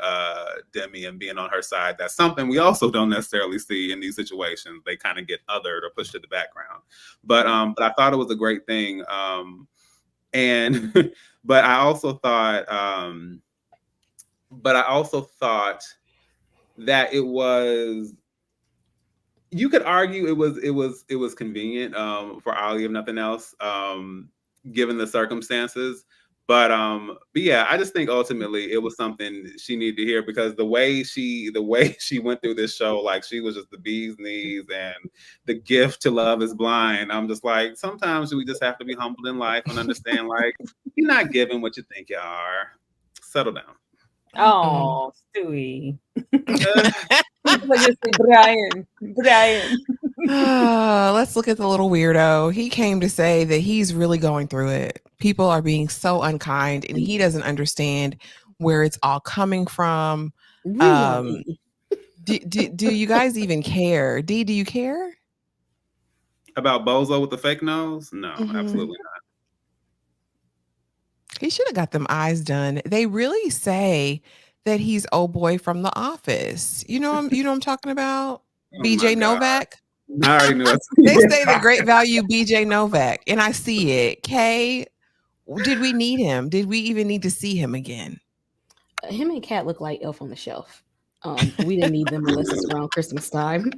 Demi and being on her side. That's something we also don't necessarily see in these situations. They kind of get othered or pushed to the background. But I thought it was a great thing. But I also thought that it was, you could argue it was convenient for Ollie, if nothing else, given the circumstances. But yeah, I just think ultimately it was something she needed to hear, because the way she went through this show, like she was just the bee's knees and the gift to Love Is Blind. I'm just like, sometimes we just have to be humbled in life and understand, like, you're not giving what you think you are. Settle down. Oh, Stewie. Brian. Let's look at the little weirdo. He came to say that he's really going through it. People are being so unkind, and he doesn't understand where it's all coming from. Really? Do you guys even care? D, do you care about Bozo with the fake nose? No, absolutely not. He should have got them eyes done. They really say that he's old boy from The Office. You know what I'm talking about? BJ Novak. I already knew it. They say the great value BJ Novak, and I see it. Kay, did we need him? Did we even need to see him again? Him and Kat look like Elf on the Shelf. We didn't need them unless it's around Christmas time.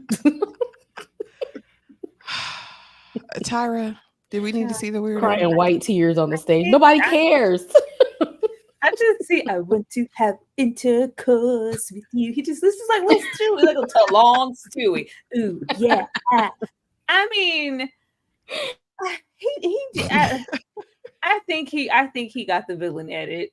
Tyra, did we need to see the weirdo? Crying white tears on the stage. Nobody cares. I just see, I want to have intercourse with you. This is like little Stewie, like a long Stewie. Ooh, yeah. I mean, I think he got the villain edit.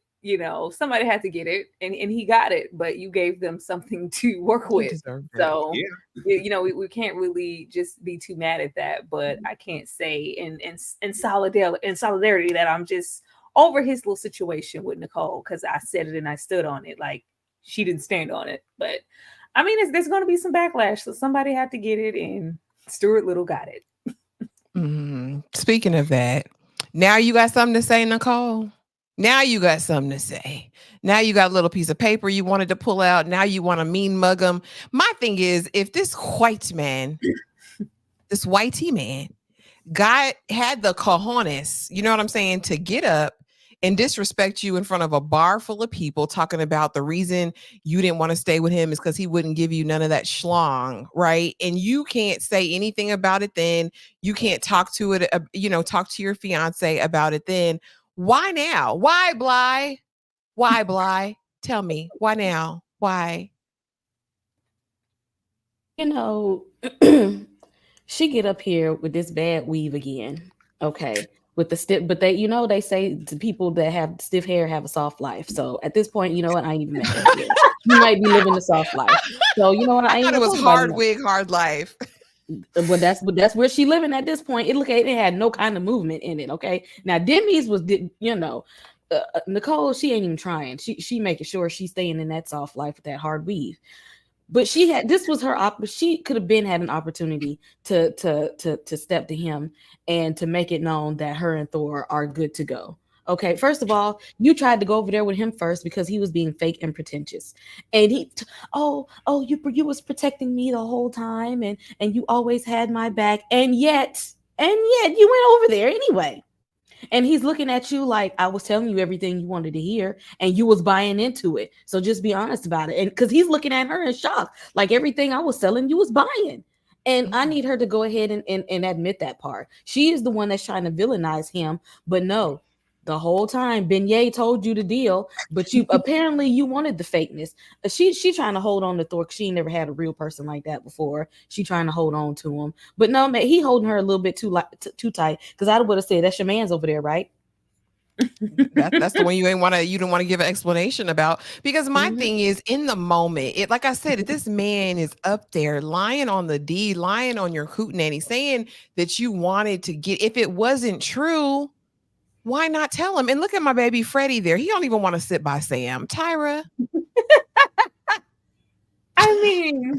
Somebody had to get it, and he got it. But you gave them something to work with, so yeah. We can't really just be too mad at that. But I can't say in solidarity that I'm just over his little situation with Nicole, because I said it and I stood on it. Like, she didn't stand on it. But I mean, there's going to be some backlash, so somebody had to get it, and Stuart Little got it. Speaking of that, now you got something to say, Nicole? Now you got something to say. Now you got a little piece of paper you wanted to pull out. Now you want to mean mug him. My thing is, if this white man, this whitey man, had the cojones, you know what I'm saying, to get up and disrespect you in front of a bar full of people, talking about the reason you didn't want to stay with him is because he wouldn't give you none of that schlong, right? And you can't say anything about it then. You can't talk to it, talk to your fiance about it then. Why now? Why, Bly? Why, Bly? Tell me, why now? Why? You know, she get up here with this bad weave again. Okay. With the stiff, but they say to people that have stiff hair have a soft life. So at this point, you know what? I ain't even mad at you. You might be living a soft life. So you know what? I thought it was hard wig, hard life. But that's where she living at this point. It had no kind of movement in it. Okay. Now Demi's was, Nicole, she ain't even trying. She making sure she's staying in that soft life with that hard weave. But this was her she could have had an opportunity to step to him and to make it known that her and Thor are good to go. Okay, first of all, you tried to go over there with him first because he was being fake and pretentious. And you was protecting me the whole time and you always had my back. And yet you went over there anyway. And he's looking at you like, I was telling you everything you wanted to hear and you was buying into it. So just be honest about it. And because he's looking at her in shock, like everything I was selling you was buying. And I need her to go ahead and admit that part. She is the one that's trying to villainize him. But no, the whole time Beni told you the deal, but you apparently you wanted the fakeness. She trying to hold on to Thor. She never had a real person like that before. She trying to hold on to him, but no, man, he holding her a little bit too tight. Because I would have said that's your man's over there, right? That's the one you didn't want to give an explanation about. Because my thing is, in the moment, like I said, if this man is up there lying on the D, lying on your hootenanny, saying that you wanted to get, if it wasn't true, why not tell him? And look at my baby Freddie there. He don't even want to sit by Sam. Tyra. I mean,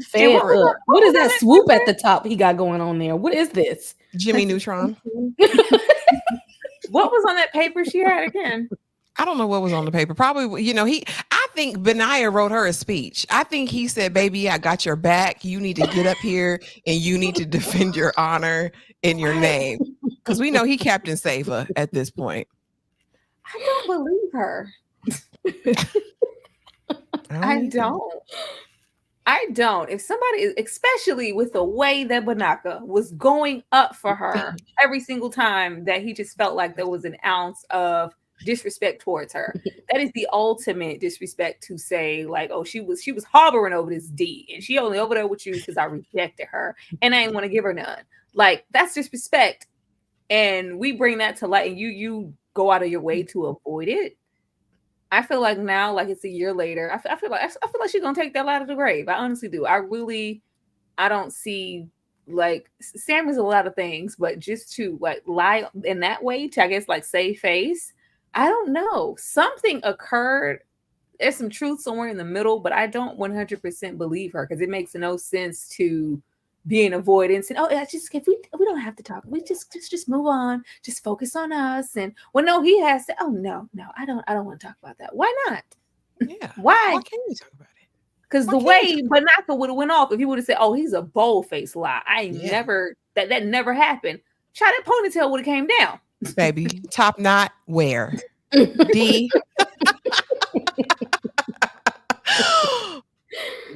what is that swoop at the top he got going on there? What is this? Jimmy Neutron. What was on that paper she had again? I don't know what was on the paper. Probably, I think Beni wrote her a speech. I think he said, baby, I got your back. You need to get up here and you need to defend your honor and your name. Because we know he Captain Sava at this point. I don't believe her. I don't. If somebody, especially with the way that Banaka was going up for her every single time that he just felt like there was an ounce of disrespect towards her. That is the ultimate disrespect to say like, oh, she was harboring over this D and she only over there with you because I rejected her and I ain't want to give her none. Like that's disrespect. And we bring that to light and you go out of your way to avoid it. I feel like now, like it's a year later, I feel like she's gonna take that out of the grave. I honestly do. I don't see like Sam is a lot of things, but just to like lie in that way to I guess like save face. I don't know. Something occurred. There's some truth somewhere in the middle, but I don't 100% believe her because it makes no sense to be in avoidance and if we don't have to talk, we just move on, just focus on us. And no, he has to. Oh no, I don't want to talk about that. Why not? Yeah. Why can't we talk about it? Because the way Banaka would have went off if he would have said, "Oh, he's a bold-faced lie." Never that never happened. Child, that ponytail would have came down. Baby, top knot where? D.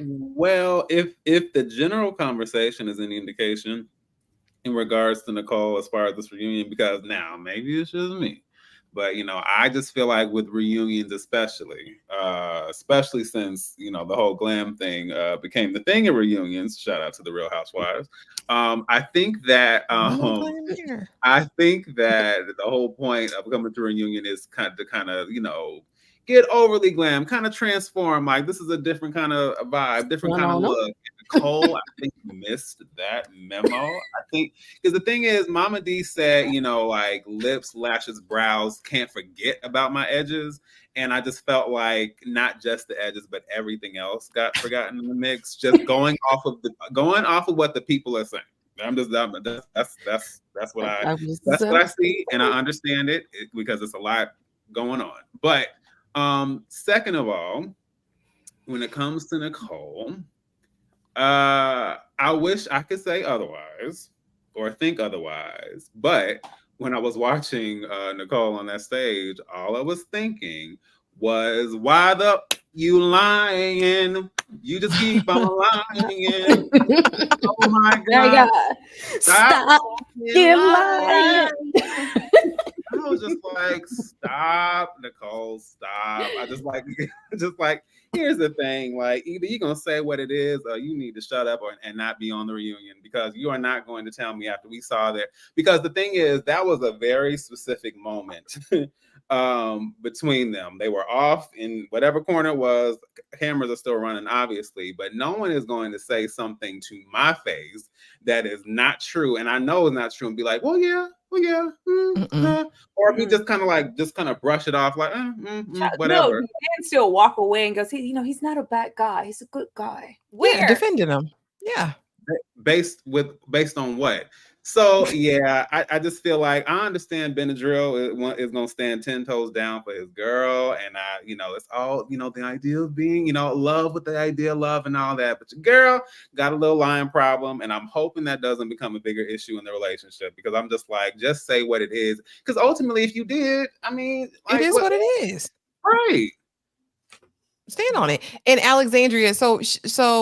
Well, if the general conversation is any indication in regards to Nicole as far as this reunion, because now maybe it's just me, but I just feel like with reunions, especially since the whole glam thing became the thing in reunions. Shout out to the Real Housewives. I think that the whole point of coming to a reunion is kind of get overly glam, kind of transform. Like this is a different kind of vibe, different kind of look. And Nicole, I think missed that memo. I think because the thing is, Mama D said, like lips, lashes, brows, can't forget about my edges. And I just felt like not just the edges, but everything else got forgotten in the mix. Just going off of what the people are saying. That's what I see, and I understand it because it's a lot going on. But second of all, when it comes to Nicole, I wish I could say otherwise or think otherwise. But when I was watching Nicole on that stage, all I was thinking was, why the you lying? You just keep on lying. Oh my God. Stop him lying. I was just like, stop, Nicole, stop. I just like, here's the thing. Like, either you're going to say what it is or you need to shut up and not be on the reunion, because you are not going to tell me after we saw that. Because the thing is, that was a very specific moment between them. They were off in whatever corner it was. Cameras are still running, obviously, but no one is going to say something to my face that is not true. And I know it's not true and be like, well, yeah. Or if you just kind of brush it off like, whatever. No, you can still walk away and go, see, he's not a bad guy. He's a good guy. Where? Defending him. Yeah. Based on what? So yeah, I just feel like I understand Benadryl is gonna stand 10 toes down for his girl, and it's all the idea of being love with the idea of love and all that, but your girl got a little lying problem, and I'm hoping that doesn't become a bigger issue in the relationship, because I'm just like, just say what it is, because ultimately if you did, I mean, like, it is what it is, right? Stand on it. And Alexandria, so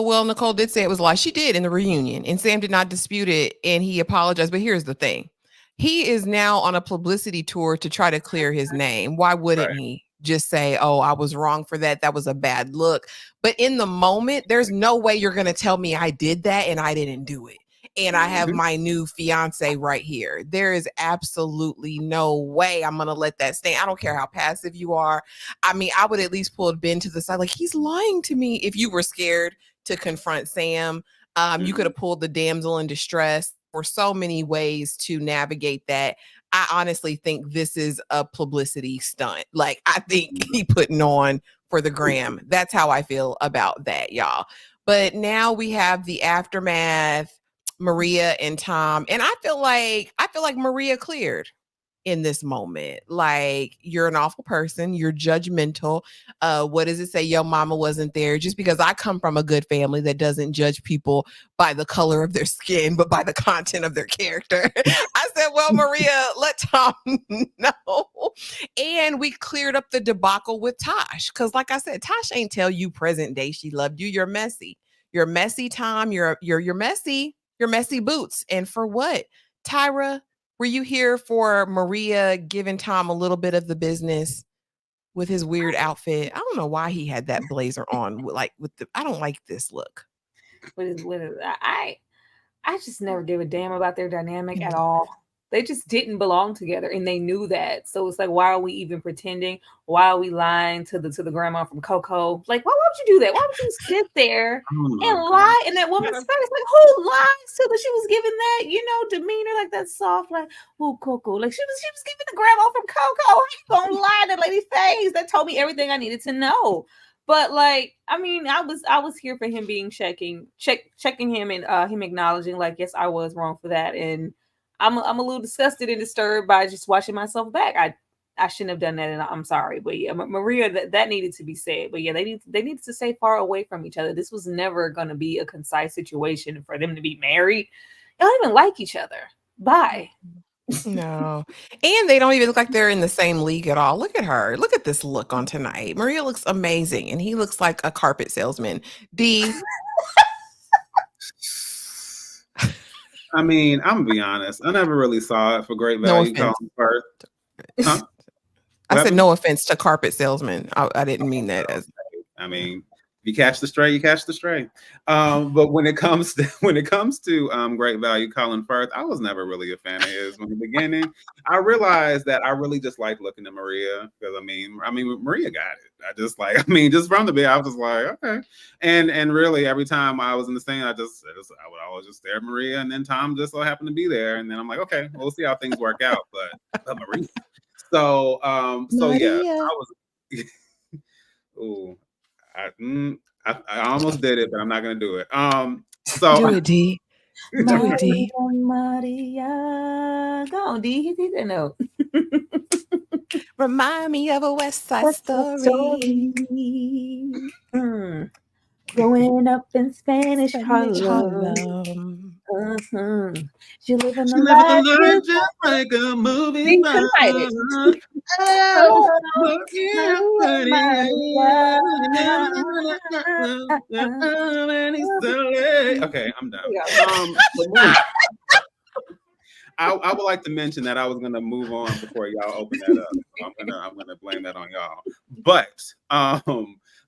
well, Nicole did say it was a lie. She did in the reunion, and Sam did not dispute it, and he apologized. But here's the thing. He is now on a publicity tour to try to clear his name. Why wouldn't he just say, oh, I was wrong for that. That was a bad look. But in the moment, there's no way you're going to tell me I did that and I didn't do it. And I have my new fiance right here. There is absolutely no way I'm going to let that stand. I don't care how passive you are. I mean, I would at least pull Ben to the side. Like, he's lying to me. If you were scared to confront Sam, you could have pulled the damsel in distress. For so many ways to navigate that. I honestly think this is a publicity stunt. Like, I think he putting on for the gram. That's how I feel about that, y'all. But now we have the aftermath, Maria and Tom, and I feel like Maria cleared in this moment. Like, you're an awful person, you're judgmental. What does it say? Your mama wasn't there. Just because I come from a good family that doesn't judge people by the color of their skin, but by the content of their character. I said, well, Maria, let Tom know. And we cleared up the debacle with Tosh. Because like I said, Tosh ain't tell you present day she loved you. You're messy. You're messy, Tom. You're messy. You're messy boots. And for what? Tyra, were you here for Maria giving Tom a little bit of the business with his weird outfit? I don't know why he had that blazer on. I don't like this look. I just never gave a damn about their dynamic at all. They just didn't belong together, and they knew that. So it's like, why are we even pretending? Why are we lying to the grandma from Coco? Like, why would you do that? Why would you sit there and lie in that woman's face? Like, who lies to her? She was giving that, demeanor, like that soft, like, oh, Coco. Like, she was giving the grandma from Coco. How you gonna lie in that lady's face? That told me everything I needed to know. But like, I mean, I was here for him being checking him and him acknowledging, like, yes, I was wrong for that, and I'm a little disgusted and disturbed by just watching myself back. I shouldn't have done that, and I'm sorry. But yeah, Maria, that needed to be said. But yeah, they needed to stay far away from each other. This was never going to be a concise situation for them to be married. They don't even like each other. Bye. No. And they don't even look like they're in the same league at all. Look at her. Look at this look on tonight. Maria looks amazing, and he looks like a carpet salesman. D. I mean, I'm gonna be honest. I never really saw it for great value. No first. Huh? I said no offense to carpet salesman. I didn't mean that as. I mean, if you catch the stray, you catch the stray. But when it comes to great value, Colin Firth, I was never really a fan of his from the beginning. I realized that I really just like looking at Maria, because I mean, Maria got it. Just from the beginning, I was just like, okay. And really, every time I was in the scene, I would always just stare at Maria, and then Tom just so happened to be there, and then I'm like, okay, we'll see how things work out. But Maria. So yeah, I was. Ooh. I almost did it, but I'm not gonna do it. So do it, D. Maria, Maria. Go on, D. Hit that note. Remind me of a West Side Story. Growing up in Spanish Spanish Harlem. Harlem. She living She a living the life life just like a movie star. Oh, Maria, Maria. Okay, I'm done. I would like to mention that I was gonna move on before y'all open that up. I'm gonna blame that on y'all. But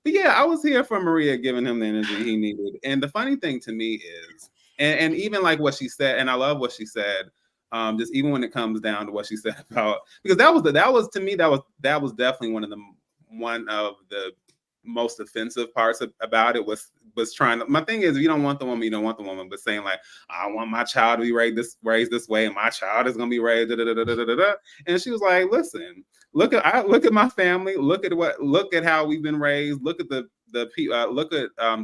yeah, I was here for Maria, giving him the energy he needed. And the funny thing to me is, and even like what she said, and I love what she said. Just even when it comes down to what she said about, because that was to me that was definitely one of the most offensive parts about it was trying to. My thing is, if you don't want the woman, you don't want the woman. But saying like, I want my child to be raised this way, and my child is gonna be raised. And she was like, listen, look at my family. Look at how we've been raised. Look at the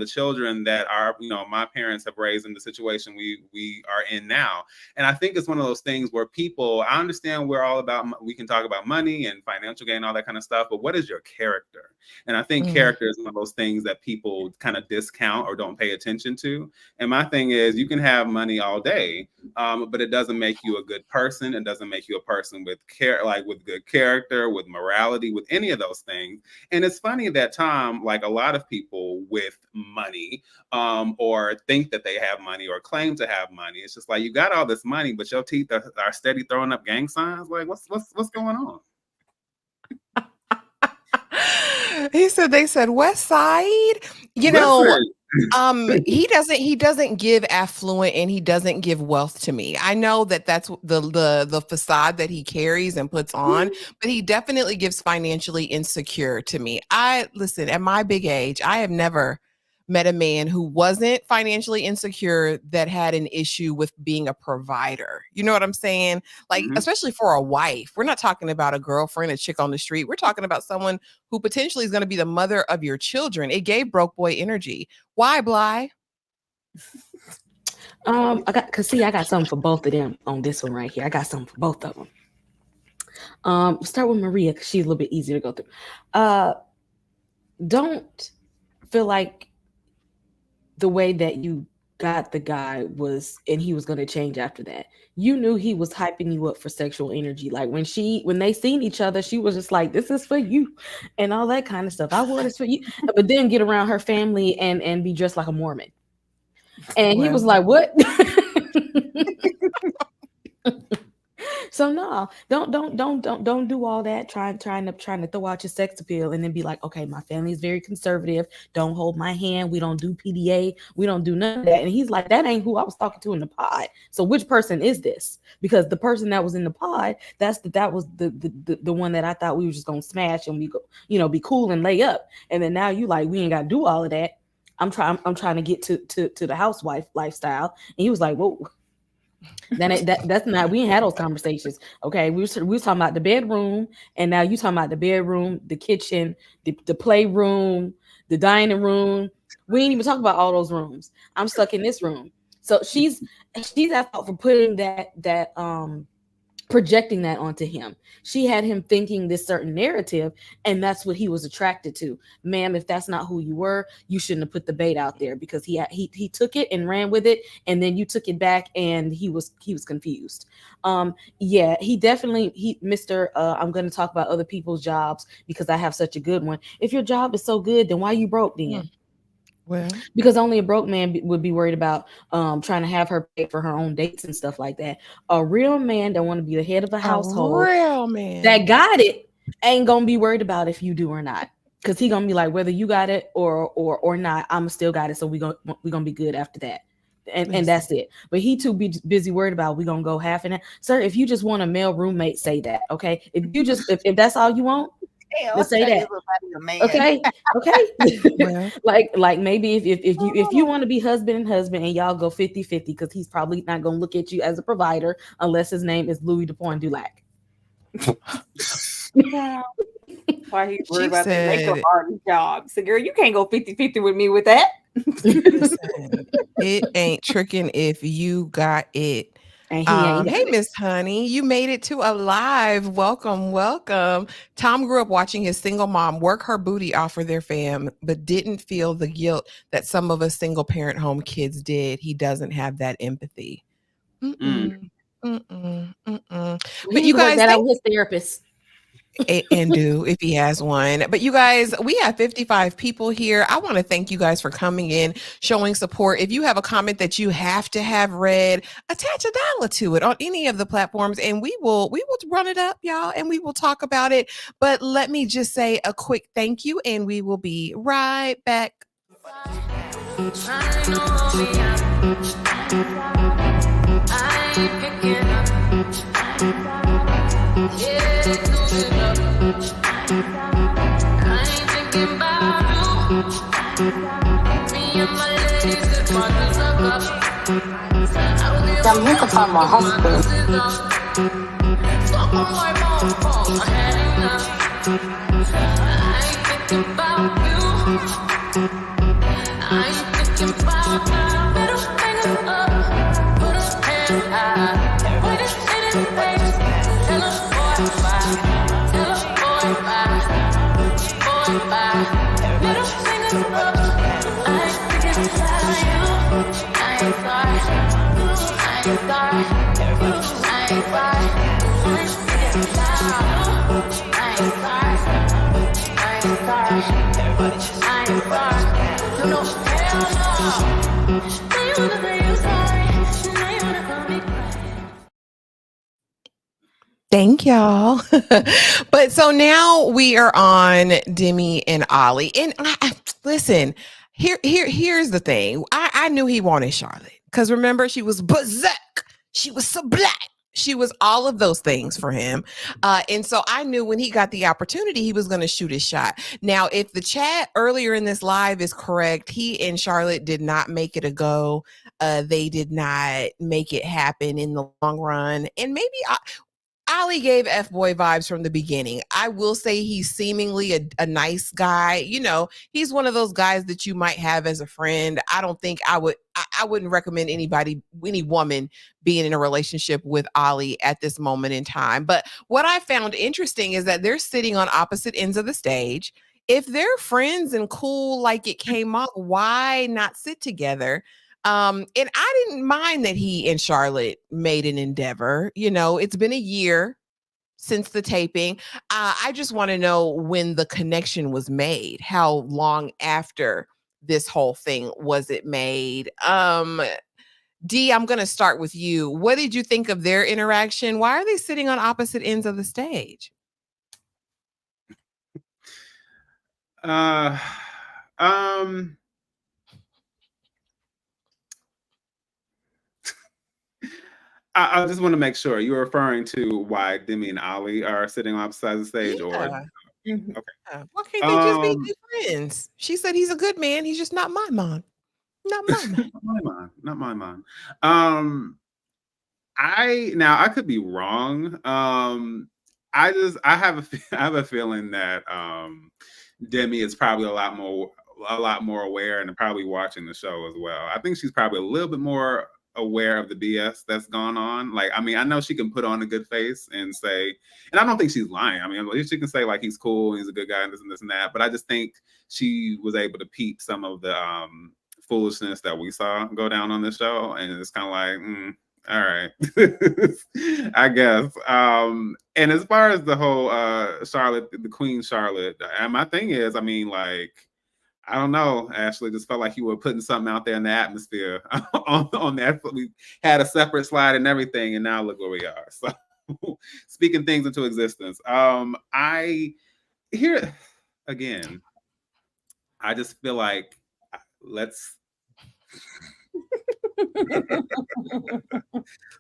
children that are, my parents have raised in the situation we are in now. And I think it's one of those things where I understand we can talk about money and financial gain, all that kind of stuff, but what is your character? And I think character is one of those things that people kind of discount or don't pay attention to. And my thing is, you can have money all day, but it doesn't make you a good person. It doesn't make you a person with with good character, with morality, with any of those things. And it's funny that Tom, like a lot of people with money, or think that they have money or claim to have money, it's just like, you got all this money, but your teeth are steady throwing up gang signs. Like, what's going on? They said West Side. He doesn't give affluent and he doesn't give wealth to me. I know that's the facade that he carries and puts on, but he definitely gives financially insecure to me. Listen, at my big age, I have never met a man who wasn't financially insecure that had an issue with being a provider. You know what I'm saying? Like, especially for a wife. We're not talking about a girlfriend, a chick on the street. We're talking about someone who potentially is going to be the mother of your children. It gave broke boy energy. Why, Bly? I got something for both of them on this one right here. I got something for both of them. Start with Maria because she's a little bit easier to go through. Don't feel like the way that you got the guy and he was going to change after that. You knew he was hyping you up for sexual energy. Like when they seen each other, she was just like, this is for you and all that kind of stuff. I want this for you. But then get around her family and be dressed like a Mormon. And he was like, what? So no, don't do all that. Trying to throw out your sex appeal and then be like, okay, my family is very conservative. Don't hold my hand. We don't do PDA. We don't do none of that. And he's like, that ain't who I was talking to in the pod. So which person is this? Because the person that was in the pod, that was the one that I thought we were just gonna smash and we go, be cool and lay up. And then now you like, we ain't gotta do all of that. I'm trying to get to the housewife lifestyle. And he was like, whoa. That's not, we ain't had those conversations. Okay, we was talking about the bedroom, and now you talking about the bedroom, the kitchen, the playroom, the dining room. We ain't even talk about all those rooms. I'm stuck in this room. So she's at fault for putting that projecting that onto him. She had him thinking this certain narrative, and that's what he was attracted to. Ma'am, if that's not who you were, you shouldn't have put the bait out there, because he took it and ran with it, and then you took it back and he was confused. He definitely Mr. I'm going to talk about other people's jobs because I have such a good one. If your job is so good, then why you broke then? Well, because only a broke man would be worried about trying to have her pay for her own dates and stuff like that. A real man that want to be the head of a household, real man that got it, ain't gonna be worried about if you do or not, because he gonna be like, whether you got it or not, I'm still got it. So we gonna be good after that, and that's it. But he too busy worried about we gonna go half and half. Sir, if you just want a male roommate, say that. Okay, if that's all you want. Let's say that. Okay. Well, like maybe if you want to be husband and y'all go 50-50, because he's probably not gonna look at you as a provider unless his name is Louis Dupoint Dulac. Why he's worried She about the makeup said, artist job. So, girl, you can't go 50-50 with me with that. listen, it ain't tricking if you got it. And he ain't Hey, got it. Miss Honey, you made it to Alive. Welcome, welcome. Tom grew up watching his single mom work her booty off for their fam, but didn't feel the guilt that some of us single parent home kids did. He doesn't have that empathy. Mm-mm, mm-mm, mm-mm. He But need you to work guys, that out with his therapist. and do if he has one. But you guys, we have 55 people here. I want to thank you guys for coming in, showing support. If you have a comment that you have to have read, attach $1 to it on any of the platforms, and we will run it up, y'all, and we will talk about it. But let me just say a quick thank you, and we will be right back. I'm here to find my husband. Thank y'all. But so now we are on Demi and Ollie. And listen, here's the thing. I knew he wanted Charlotte because remember, she was berserk. She was so black. She was all of those things for him. And so I knew when he got the opportunity, he was going to shoot his shot. Now, if the chat earlier in this live is correct, he and Charlotte did not make it a go. They did not make it happen in the long run. And maybe Ollie gave F-boy vibes from the beginning. I will say he's seemingly a nice guy. You know, he's one of those guys that you might have as a friend. I don't think I wouldn't recommend any woman being in a relationship with Ollie at this moment in time. But what I found interesting is that they're sitting on opposite ends of the stage. If they're friends and cool like it came up, why not sit together? And I didn't mind that he and Charlotte made an endeavor. You know, it's been a year since the taping. I just want to know when the connection was made. How long after this whole thing was it made? D, I'm going to start with you. What did you think of their interaction? Why are they sitting on opposite ends of the stage? I just want to make sure you're referring to why Demi and Ollie are sitting on opposite sides of the stage, or Yeah. Mhm. okay. Why can't they just be good friends? She said he's a good man. He's just not my man. Not my man. Not my mom. I could be wrong. I have a feeling that Demi is probably a lot more aware and probably watching the show as well. I think she's probably a little bit more aware of the BS that's gone on. Like, I mean, I know she can put on a good face and say, and I don't think she's lying. I mean, she can say like he's cool and he's a good guy and this and that. But I just think she was able to peep some of the foolishness that we saw go down on this show, and it's kind of like, all right, I guess. And as far as the whole Charlotte, the Queen Charlotte, my thing is, I mean, like, I don't know, Ashley, just felt like you were putting something out there in the atmosphere on that. We had a separate slide and everything, and now look where we are. So speaking things into existence. I hear again, I just feel like let's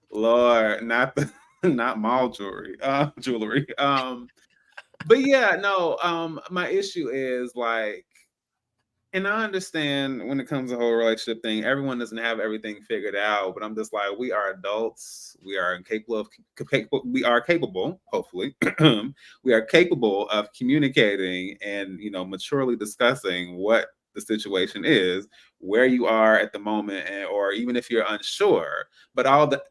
Lord, not mall jewelry. But yeah, no, my issue is like And I understand when it comes to the whole relationship thing, everyone doesn't have everything figured out. But I'm just like, we are adults. We are we are capable, hopefully, we are capable of communicating and maturely discussing what the situation is, where you are at the moment, or even if you're unsure. But all the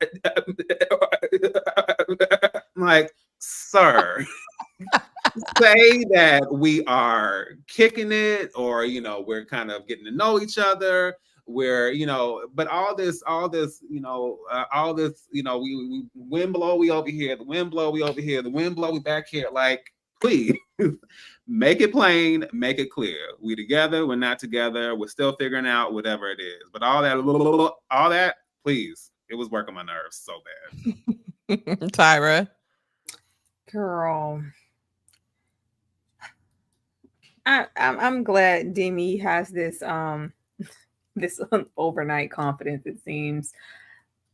like, sir. Say that we are kicking it, or we're kind of getting to know each other, where but we wind blow, we over here, the wind blow, we over here, the wind blow, we back here. Like, please make it plain, make it clear. We together, we're not together, we're still figuring out whatever it is. But all that, please, it was working my nerves so bad. Tyra. Girl, I'm glad Demi has this this overnight confidence. It seems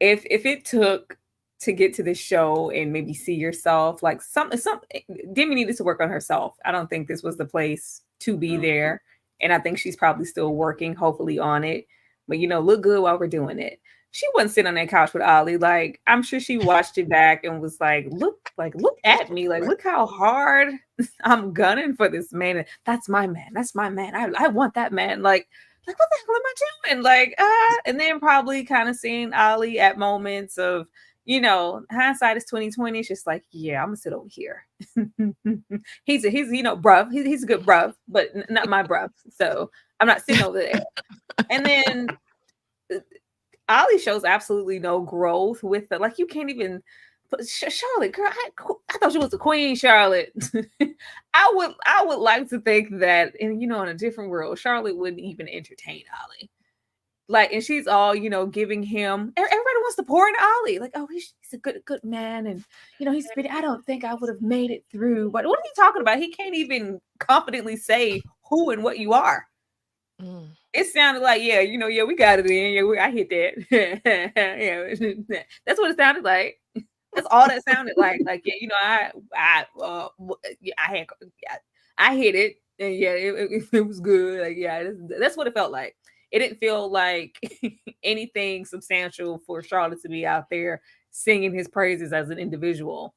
if it took to get to the show and maybe see yourself, like some Demi needed to work on herself. I don't think this was the place to be there, and I think she's probably still working, hopefully, on it. But look good while we're doing it. She wasn't sitting on that couch with Ollie. Like, I'm sure she watched it back and was like, look at me. Like, look how hard I'm gunning for this man. That's my man. That's my man. I want that man. Like, what the hell am I doing? Like, and then probably kind of seeing Ollie at moments of, hindsight is 2020. It's just like, yeah, I'm gonna sit over here. he's bruv. He's a good bruv, but not my bruv. So I'm not sitting over there. And then Ollie shows absolutely no growth with it. Like, you can't even Charlotte, girl. I thought she was the queen, Charlotte. I would like to think that, in a different world, Charlotte wouldn't even entertain Ollie. Like, and she's all, giving him. Everybody wants to pour into Ollie. Like, oh, he's a good man, and he's been. I don't think I would have made it through. But what are you talking about? He can't even confidently say who and what you are. It sounded like, we got it in. Yeah, I hit that. Yeah, that's what it sounded like. That's all that sounded like. Like, yeah, I hit it, and yeah, it was good. Like, yeah, that's what it felt like. It didn't feel like anything substantial for Charlotte to be out there singing his praises as an individual.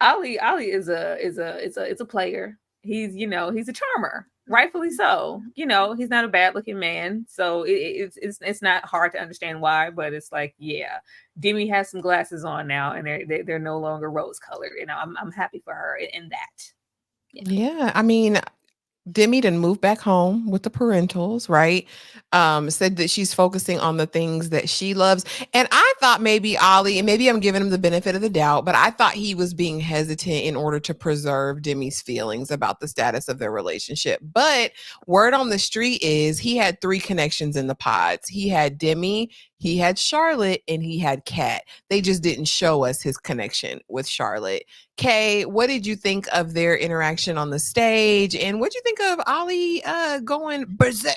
Ollie is a player. He's he's a charmer. Rightfully so. He's not a bad looking man. So it's not hard to understand why, but it's like, yeah, Demi has some glasses on now, and they're no longer rose colored. I'm happy for her in that. Yeah. I mean, Demi didn't move back home with the parentals, right? Said that she's focusing on the things that she loves. And I thought maybe Ollie, and maybe I'm giving him the benefit of the doubt, but I thought he was being hesitant in order to preserve Demi's feelings about the status of their relationship. But word on the street is he had 3 connections in the pods. He had Demi, he had Charlotte, and he had Cat. They just didn't show us his connection with Charlotte. Kay, what did you think of their interaction on the stage? And what did you think of Ollie going berserk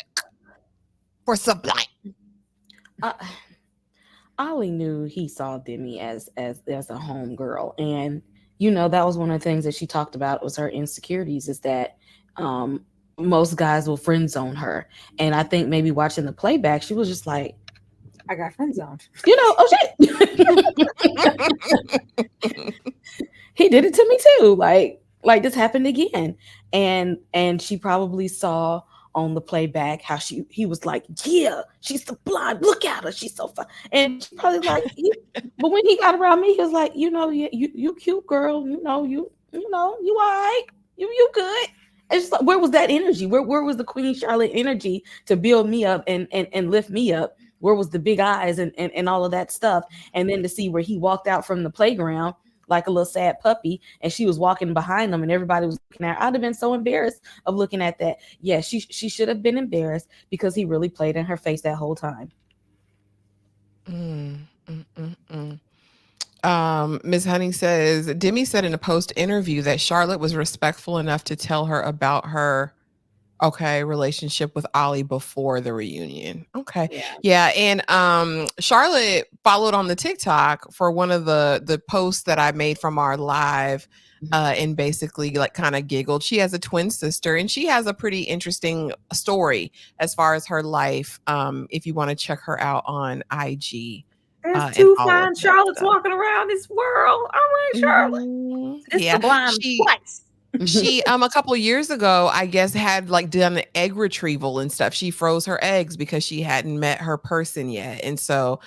for Sublime? Ollie knew he saw Demi as a home girl. And, that was one of the things that she talked about was her insecurities, is that most guys will friend zone her. And I think maybe watching the playback, she was just like, I got friend zoned. Oh shit. He did it to me too. Like this happened again. And she probably saw on the playback how he was like, yeah, she's sublime. Look at her. She's so fun. And she probably like, but when he got around me, he was like, you cute girl. You all right. You good. It's just like, where was that energy? Where was the Queen Charlotte energy to build me up and lift me up? Where was the big eyes and all of that stuff? And then to see where he walked out from the playground like a little sad puppy, and she was walking behind him, and everybody was looking at her. I'd have been so embarrassed of looking at that. Yeah, she should have been embarrassed because he really played in her face that whole time. Ms. Honey says, Demi said in a post interview that Charlotte was respectful enough to tell her about her Okay, relationship with Ollie before the reunion. Okay. Yeah. Yeah, and Charlotte followed on the TikTok for one of the posts that I made from our live and basically like kind of giggled. She has a twin sister and she has a pretty interesting story as far as her life. If you want to check her out on IG. There's And two all of fine that Charlottes stuff. walking around this world. I like Charlotte. Mhm. It's Yeah. sublime twice. She a couple of years ago, I guess, had like done egg retrieval and stuff. She froze her eggs because she hadn't met her person yet. And so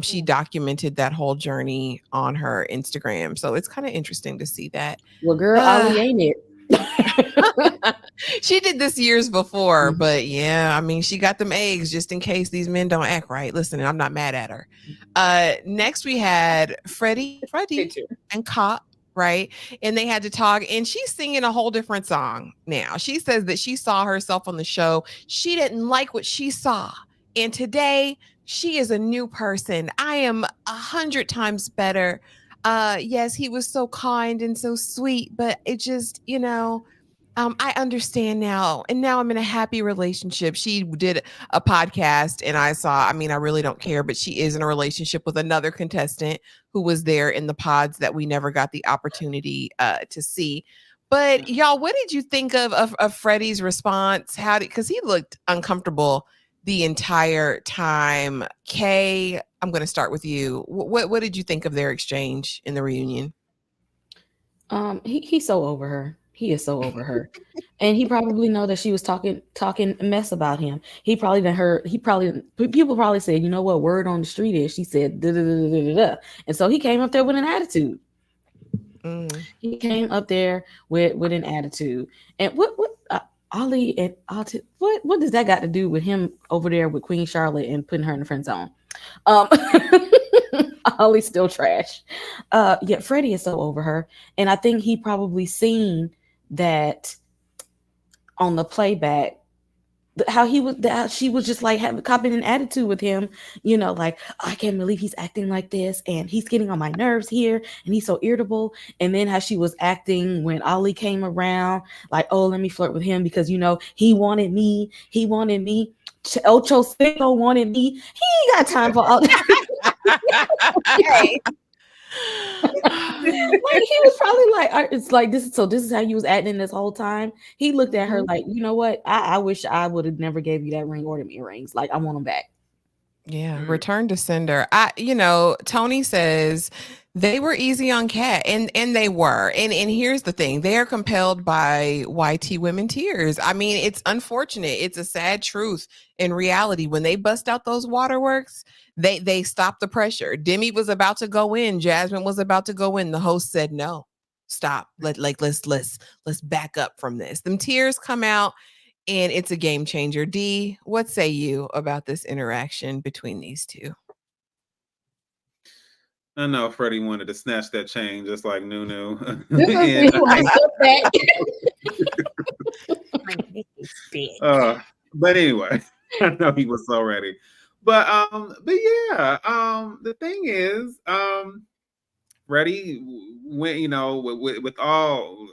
she documented that whole journey on her Instagram. So it's kind of interesting to see that. Well, girl, Ollie ain't it. She did this years before, but yeah, I mean, she got them eggs just in case these men don't act right. Listen, I'm not mad at her. Next we had Freddie and Cop, right? And they had to talk, and she's singing a whole different song now. She says that she saw herself on the show. She didn't like what she saw. And today she is a new person. I am 100 times better. Yes, he was so kind and so sweet, but it just, I understand now. And now I'm in a happy relationship. She did a podcast and I really don't care, but she is in a relationship with another contestant who was there in the pods that we never got the opportunity to see. But y'all, what did you think of Freddie's response? Because he looked uncomfortable the entire time. Kay, I'm going to start with you. What did you think of their exchange in the reunion? He's so over her. He is so over her. And he probably know that she was talking mess about him. People probably said, you know what word on the street is? She said, da, da, da, da, da, da. And so he came up there with an attitude. He came up there with an attitude. And what Ollie and Alti, what does that got to do with him over there with Queen Charlotte and putting her in the friend zone? Ollie's still trash. Yeah, Freddie is so over her. And I think he probably seen that on the playback, how she was just like copying an attitude with him, like, I can't believe he's acting like this and he's getting on my nerves here and he's so irritable. And then how she was acting when Ollie came around, like, oh, let me flirt with him because he wanted me. Ocho Cinco wanted me. He ain't got time for all that. Hey. Like, he was probably like, it's like this is how you was acting this whole time. He looked at her like, you know what? I wish I would have never gave you that ring or them earrings. Like, I want them back. Yeah, return to sender. Tony says they were easy on Cat, and they were. And here's the thing: they are compelled by YT women tears. I mean, it's unfortunate. It's a sad truth. In reality, when they bust out those waterworks, they stop the pressure. Demi was about to go in. Jasmine was about to go in. The host said, "No, stop. Let's back up from this." Them tears come out. And it's a game changer. D, what say you about this interaction between these two? I know Freddie wanted to snatch that chain just like Nunu. But anyway, I know he was so ready. But yeah, the thing is, Freddie went, with all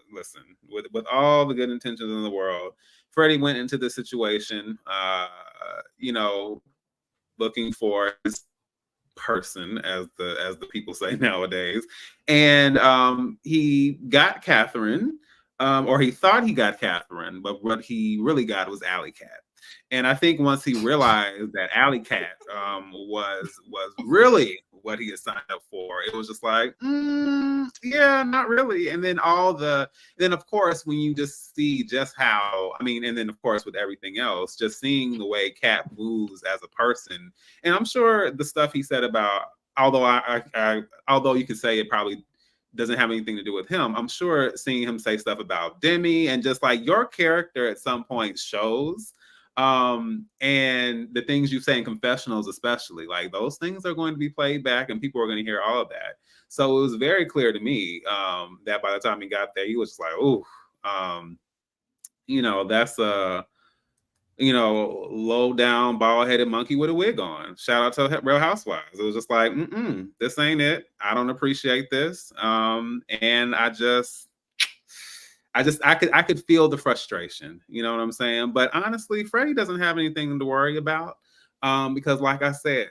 the good intentions in the world, Freddie went into the situation, looking for his person, as the people say nowadays, and he got Catherine, or he thought he got Catherine, but what he really got was Alley Cat. And I think once he realized that Alley Cat was really what he had signed up for, it was just like, yeah, not really. And then then of course, when you just see just how, and then of course with everything else, just seeing the way Cat moves as a person, and I'm sure the stuff he said about, although you could say it probably doesn't have anything to do with him, I'm sure seeing him say stuff about Demi and just like your character at some point shows. And the things you say in confessionals, especially, like those things are going to be played back and people are going to hear all of that. So it was very clear to me that by the time he got there, he was just like, oh, that's a, low down, bald headed monkey with a wig on. Shout out to Real Housewives. It was just like, this ain't it. I don't appreciate this. And I I could feel the frustration. You know what I'm saying? But honestly, Freddie doesn't have anything to worry about because, like I said,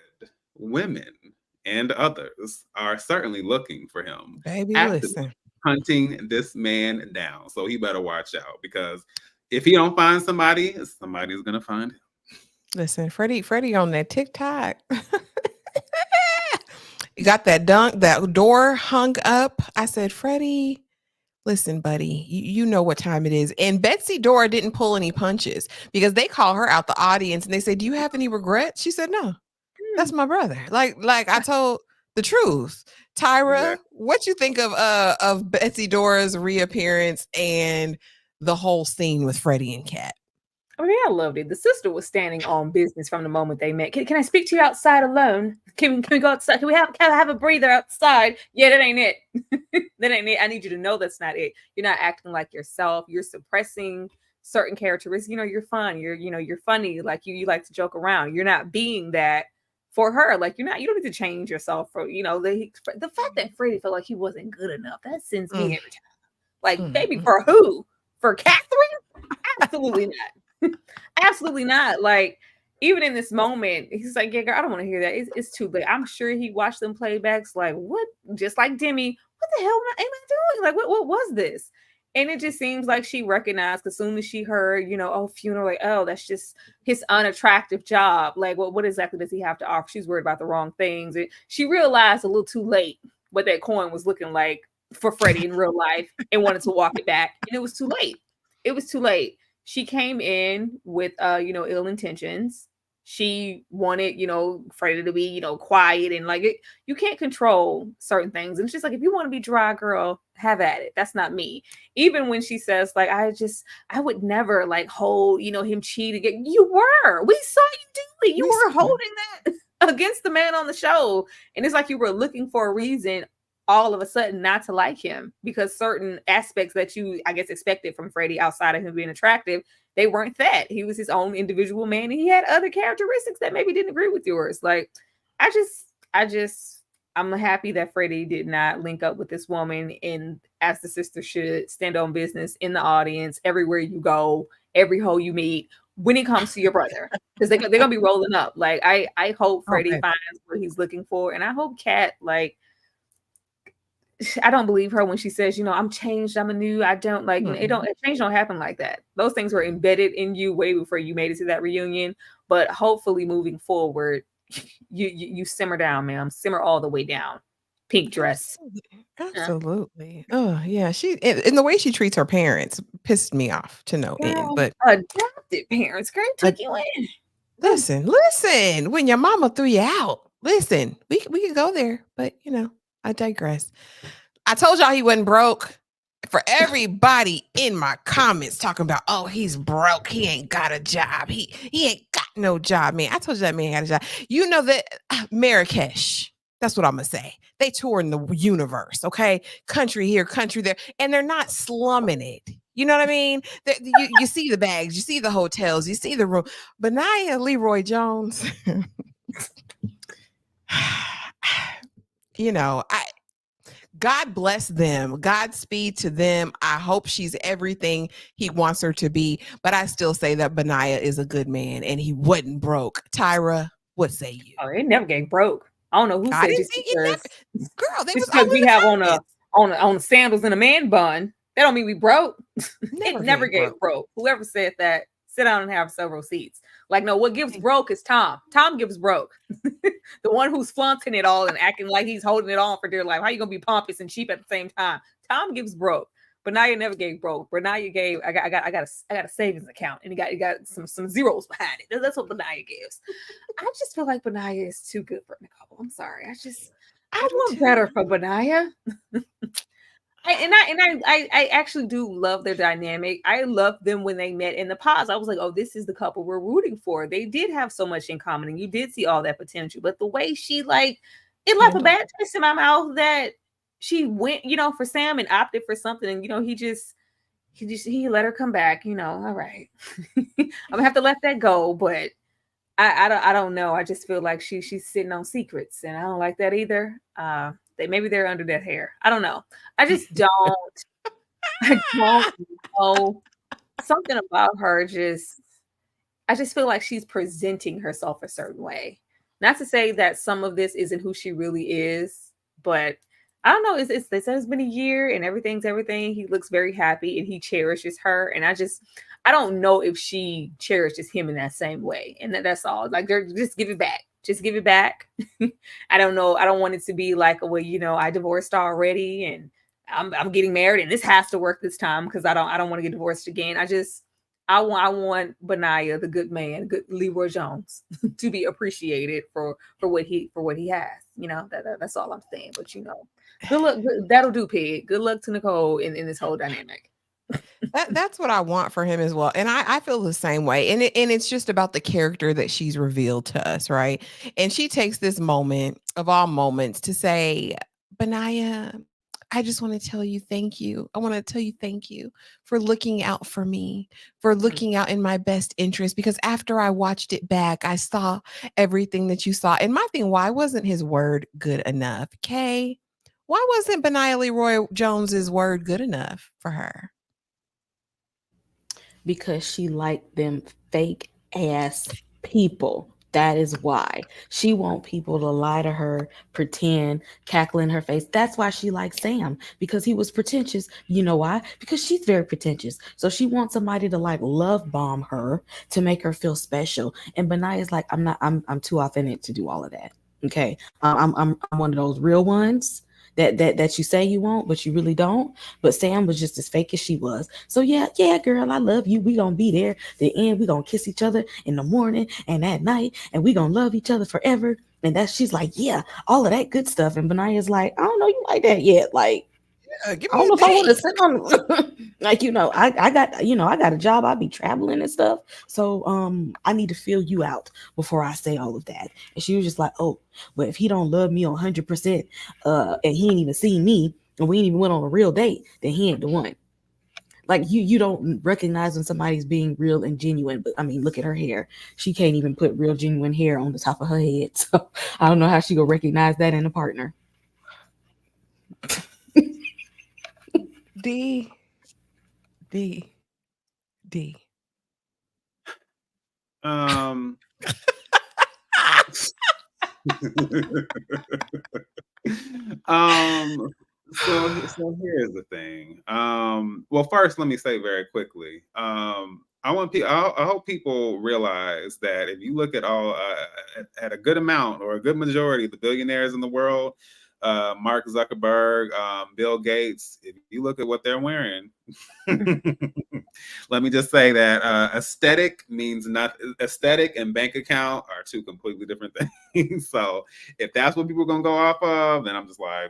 women and others are certainly looking for him, Baby, actively listen. hunting this man down. So he better watch out because if he don't find somebody, somebody's gonna find him. Listen, Freddie on that TikTok. You got that door hung up. I said, Freddie, listen, buddy, you know what time it is. And Betsy Dora didn't pull any punches because they call her out the audience and they say, do you have any regrets? She said, no, that's my brother. Like I told the truth. Tyra, Exactly. what you think of Betsy Dora's reappearance and the whole scene with Freddie and Cat? I mean, I loved it. The sister was standing on business from the moment they met. Can I speak to you outside alone? Can we go outside? Can we have a breather outside? Yeah, that ain't it. That ain't it. I need you to know that's not it. You're not acting like yourself. You're suppressing certain characteristics. You know, you're fun. You're funny. Like you like to joke around. You're not being that for her. Like you don't need to change yourself for, the fact that Freddie felt like he wasn't good enough. That sends me every time. Like, baby, for who? For Catherine? Absolutely not. Absolutely not. Like, even in this moment, he's like, yeah, girl, I don't want to hear that. It's too late. I'm sure he watched them playbacks like, what? Just like Demi, what the hell am I doing? Like, what was this? And it just seems like she recognized as soon as she heard, funeral, like, oh, that's just his unattractive job. Like, what exactly does he have to offer? She's worried about the wrong things. And she realized a little too late what that coin was looking like for Freddie in real life and wanted to walk it back. And it was too late. It was too late. She came in with, ill intentions. She wanted, Freddie to be, quiet and like it. You can't control certain things. And it's just like, if you want to be dry, girl, have at it. That's not me. Even when she says like, I would never like hold, him cheat again. You were. We saw you do it. You were holding that against the man on the show. And it's like you were looking for a reason all of a sudden not to like him because certain aspects that you, I guess, expected from Freddie outside of him being attractive, they weren't that. He was his own individual man and he had other characteristics that maybe didn't agree with yours. Like, I'm happy that Freddie did not link up with this woman and, as the sister should, stand on business in the audience, everywhere you go, every hoe you meet, when it comes to your brother, because they're going to be rolling up. Like, I hope Freddie finds what he's looking for. And I hope Kat, like, I don't believe her when she says, I'm changed, I'm I don't like change don't happen like that. Those things were embedded in you way before you made it to that reunion. But hopefully moving forward, you simmer down, ma'am. Simmer all the way down. Pink dress. Absolutely. Oh yeah. She and the way she treats her parents pissed me off to no end. But adopted parents, girl, took you in. Listen, when your mama threw you out, listen, we could go there, but I digress. I told y'all he wasn't broke. For everybody in my comments talking about, oh, he's broke. He ain't got a job. He ain't got no job, man. I told you that man had a job. You know that Marrakesh. That's what I'm gonna say. They tour in the universe, okay? Country here, country there, and they're not slumming it. You know what I mean? You see the bags, you see the hotels, you see the room. Benaya Leroy Jones. God bless them. Godspeed to them. I hope she's everything he wants her to be. But I still say that Benaya is a good man and he wasn't broke. Tyra, what say you? Oh, it never get broke. I don't know who said just because, girl, they just because we have on sandals and a man bun. That don't mean we broke. It never get broke. Whoever said that, sit down and have several seats. Like, no, what gives broke is Tom. Tom gives broke. The one who's flaunting it all and acting like he's holding it on for dear life. How you gonna be pompous and cheap at the same time? Tom gives broke. Benaya never gave broke. Benaya gave, I got a savings account and he got some zeros behind it. That's what Benaya gives. I just feel like Benaya is too good for Nicole. I'm sorry. I want better for Benaya. I actually do love their dynamic. I loved them when they met in the pause. I was like, oh, this is the couple we're rooting for. They did have so much in common and you did see all that potential. But the way she it left a bad taste in my mouth that she went, for Sam and opted for something. And, he let her come back, all right. I'm gonna have to let that go. But I don't know. I just feel like she's sitting on secrets and I don't like that either. Maybe they're under that hair. I don't know. I just don't. I don't know. Something about her I just feel like she's presenting herself a certain way. Not to say that some of this isn't who she really is, but I don't know. They said it's been a year and everything's everything. He looks very happy and he cherishes her. And I don't know if she cherishes him in that same way. And that's all. Like, just give it back. Just give it back. I don't know. I don't want it to be like, well, I divorced already and I'm getting married and this has to work this time because I don't want to get divorced again. I want Benaiah, the good man, good Leroy Jones, to be appreciated for what he has. That's all I'm saying. But good luck. That'll do, Pig. Good luck to Nicole in this whole dynamic. That's what I want for him as well. And I feel the same way. And it's just about the character that she's revealed to us, right? And she takes this moment of all moments to say, Benaiah, I just want to tell you thank you. I want to tell you thank you for looking out for me, for looking out in my best interest. Because after I watched it back, I saw everything that you saw. And my thing, why wasn't his word good enough? Kay, why wasn't Benaiah Leroy Jones's word good enough for her? Because she liked them fake ass people. That is why she want people to lie to her, pretend, cackle in her face. That's why she likes Sam, because he was pretentious. You know why? Because she's very pretentious. So she wants somebody to like love bomb her to make her feel special. And Benaiah's like, I'm too authentic to do all of that. Okay, I'm one of those real ones that you say you won't, but you really don't. But Sam was just as fake as she was. So yeah, girl, I love you. We gonna be there. The end, we gonna kiss each other in the morning and at night, and we gonna love each other forever. And she's like, yeah, all of that good stuff. And Benaiah's like, I don't know you like that yet. Like, Give I me don't know a if I want to date. sit on like, I got, I got a job. I be traveling and stuff. So I need to feel you out before I say all of that. And she was just like, oh, but if he don't love me 100%, and he ain't even seen me, and we ain't even went on a real date, then he ain't the one. Like you don't recognize when somebody's being real and genuine. But I mean, look at her hair. She can't even put real genuine hair on the top of her head. So I don't know how she gonna recognize that in a partner. D. So here's the thing. Well, first, let me say very quickly. I hope people realize that if you look at at a good amount or a good majority of the billionaires in the world, Mark Zuckerberg, Bill Gates, if you look at what they're wearing, let me just say that aesthetic means nothing. Aesthetic and bank account are two completely different things. So if that's what people are gonna go off of, then I'm just like,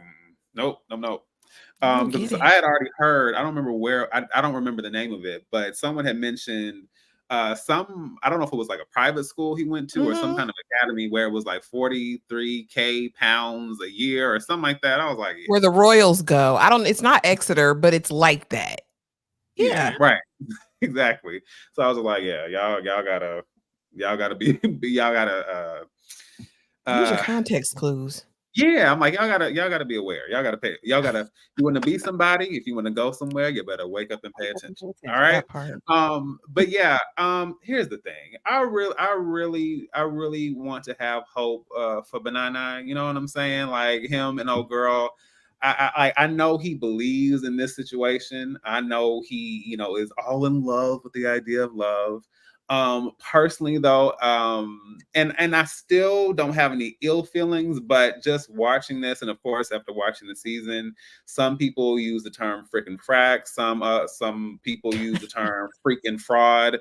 nope. Because I had already heard, I don't remember where, I don't remember the name of it, but someone had mentioned I don't know if it was like a private school he went to or some kind of academy where it was like 43K pounds a year or something like that. I was like, where the Royals go. It's not Exeter, but it's like that. Yeah. Right. Exactly. So I was like, yeah, y'all gotta Use your context clues. Yeah, I'm like, y'all gotta be aware. Y'all gotta pay. You want to be somebody. If you want to go somewhere, you better wake up and pay attention. All right. That part. But yeah. Here's the thing. I really want to have hope for Banana. You know what I'm saying? Like him and old girl. I know he believes in this situation. I know he, is all in love with the idea of love. Personally though, and I still don't have any ill feelings, but just watching this, and of course after watching the season, some people use the term freaking frack, some people use the term freaking fraud.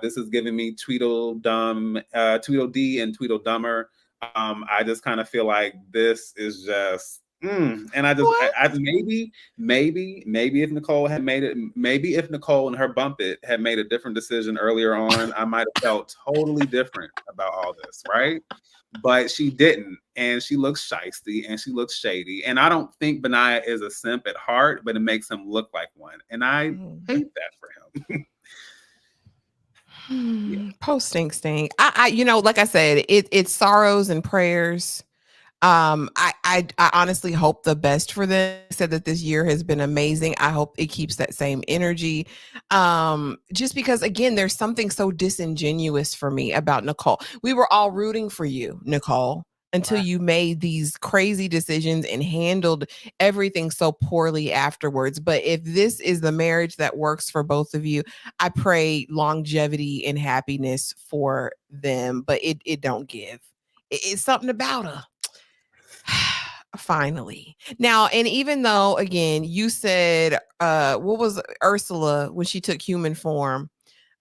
This is giving me Tweedledee and Tweedledummer. I just kind of feel like this is just and I maybe if Nicole had made it, maybe if Nicole and her bump it had made a different decision earlier on, I might have felt totally different about all this, right? But she didn't, and she looks shisty and she looks shady. And I don't think Benaiah is a simp at heart, but it makes him look like one, and I hate that for him. Post stink. I like I said, it's sorrows and prayers. I honestly hope the best for them. Said that this year has been amazing. I hope it keeps that same energy. Just because again, there's something so disingenuous for me about Nicole. We were all rooting for you, Nicole, until you made these crazy decisions and handled everything so poorly afterwards. But if this is the marriage that works for both of you, I pray longevity and happiness for them. But it don't give. It's something about her. Finally. Now, and even though again, you said what was Ursula when she took human form?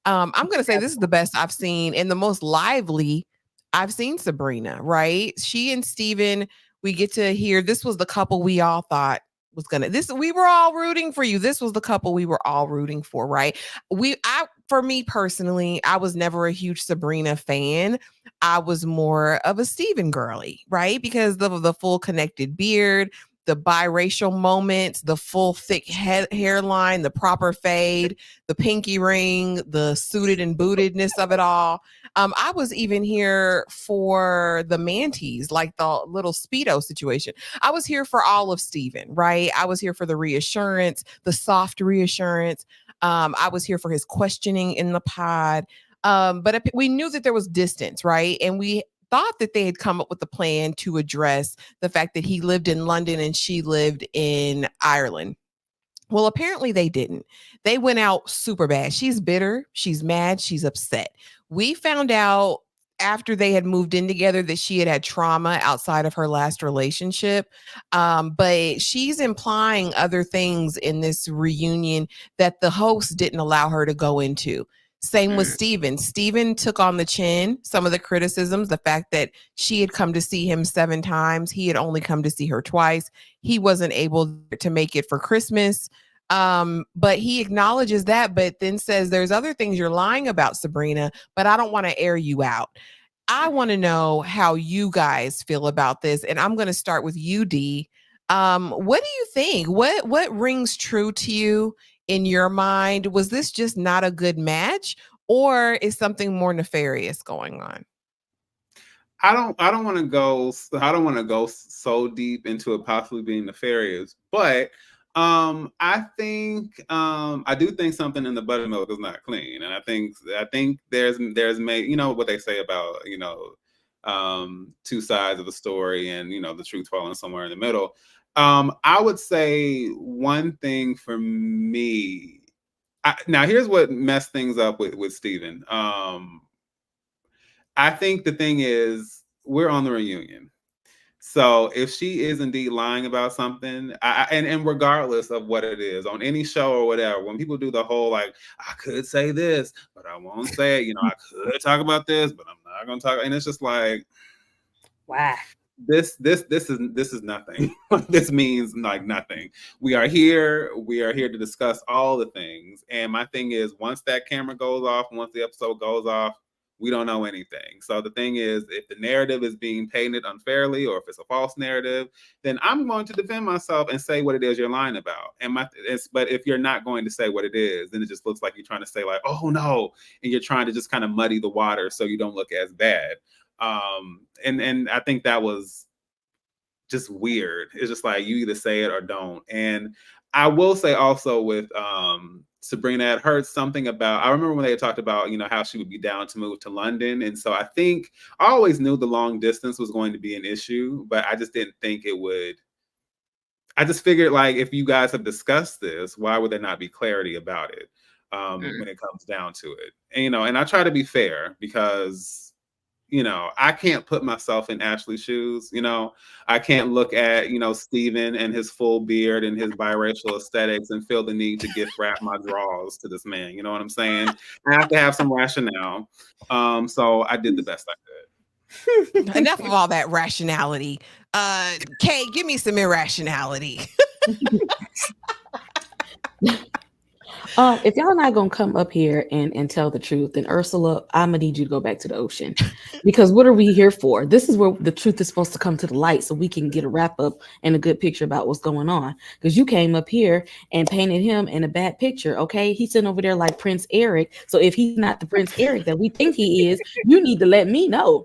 I'm gonna say this is the best I've seen and the most lively I've seen Sabrina, right? She and Steven, we get to hear this was the couple we all thought was gonna we were all rooting for you. This was the couple we were all rooting for, right? For me personally, I was never a huge Sabrina fan. I was more of a Steven girly, right? Because the full connected beard, the biracial moments, the full thick hairline, the proper fade, the pinky ring, the suited and bootedness of it all. I was even here for the manties, like the little Speedo situation. I was here for all of Steven, right? I was here for the reassurance, the soft reassurance. I was here for his questioning in the pod. But we knew that there was distance, right? And we thought that they had come up with a plan to address the fact that he lived in London and she lived in Ireland. Well, apparently they didn't. They went out super bad. She's bitter. She's mad. She's upset. We found out after they had moved in together that she had trauma outside of her last relationship. But she's implying other things in this reunion that the host didn't allow her to go into. Same with Steven. Steven took on the chin some of the criticisms, the fact that she had come to see him 7 times. He had only come to see her twice. He wasn't able to make it for Christmas. But he acknowledges that, but then says there's other things you're lying about, Sabrina, but I don't want to air you out. I want to know how you guys feel about this. And I'm going to start with you, D. What do you think? What rings true to you in your mind? Was this just not a good match, or is something more nefarious going on? I don't want to go so deep into it possibly being nefarious, but I think I do think something in the buttermilk is not clean, and I think there's made, you know what they say about, you know, two sides of the story, and you know the truth falling somewhere in the middle. I would say one thing for me. Now here's what messed things up with Steven. I think the thing is we're on the reunion. So if she is indeed lying about something, and regardless of what it is, on any show or whatever, when people do the whole like, I could say this, but I won't say it. You know, I could talk about this, but I'm not going to talk. And it's just like, wow, this is nothing. This means like nothing. We are here to discuss all the things. And my thing is, once that camera goes off, once the episode goes off, we don't know anything. So the thing is, if the narrative is being painted unfairly, or if it's a false narrative, then I'm going to defend myself and say what it is you're lying about. But if you're not going to say what it is, then it just looks like you're trying to say like, oh no, and you're trying to just kind of muddy the water so you don't look as bad. And I think that was just weird. It's just like you either say it or don't. And I will say also with Sabrina, had heard something about, I remember when they had talked about, you know, how she would be down to move to London. And so I always knew the long distance was going to be an issue, but I just didn't think it would. I just figured like, if you guys have discussed this, why would there not be clarity about it when it comes down to it? And, you know, and I try to be fair because, you know, I can't put myself in Ashley's shoes. You know, I can't look at, you know, Steven and his full beard and his biracial aesthetics and feel the need to gift wrap my drawers to this man. You know what I'm saying? I have to have some rationale. So I did the best I could. Enough of all that rationality. Kay, give me some irrationality. If y'all not gonna come up here and tell the truth, then Ursula, I'm gonna need you to go back to the ocean, because what are we here for? This is where the truth is supposed to come to the light, so we can get a wrap up and a good picture about what's going on. Because you came up here and painted him in a bad picture. Okay, he's sitting over there like Prince Eric. So if he's not the Prince Eric that we think he is, you need to let me know.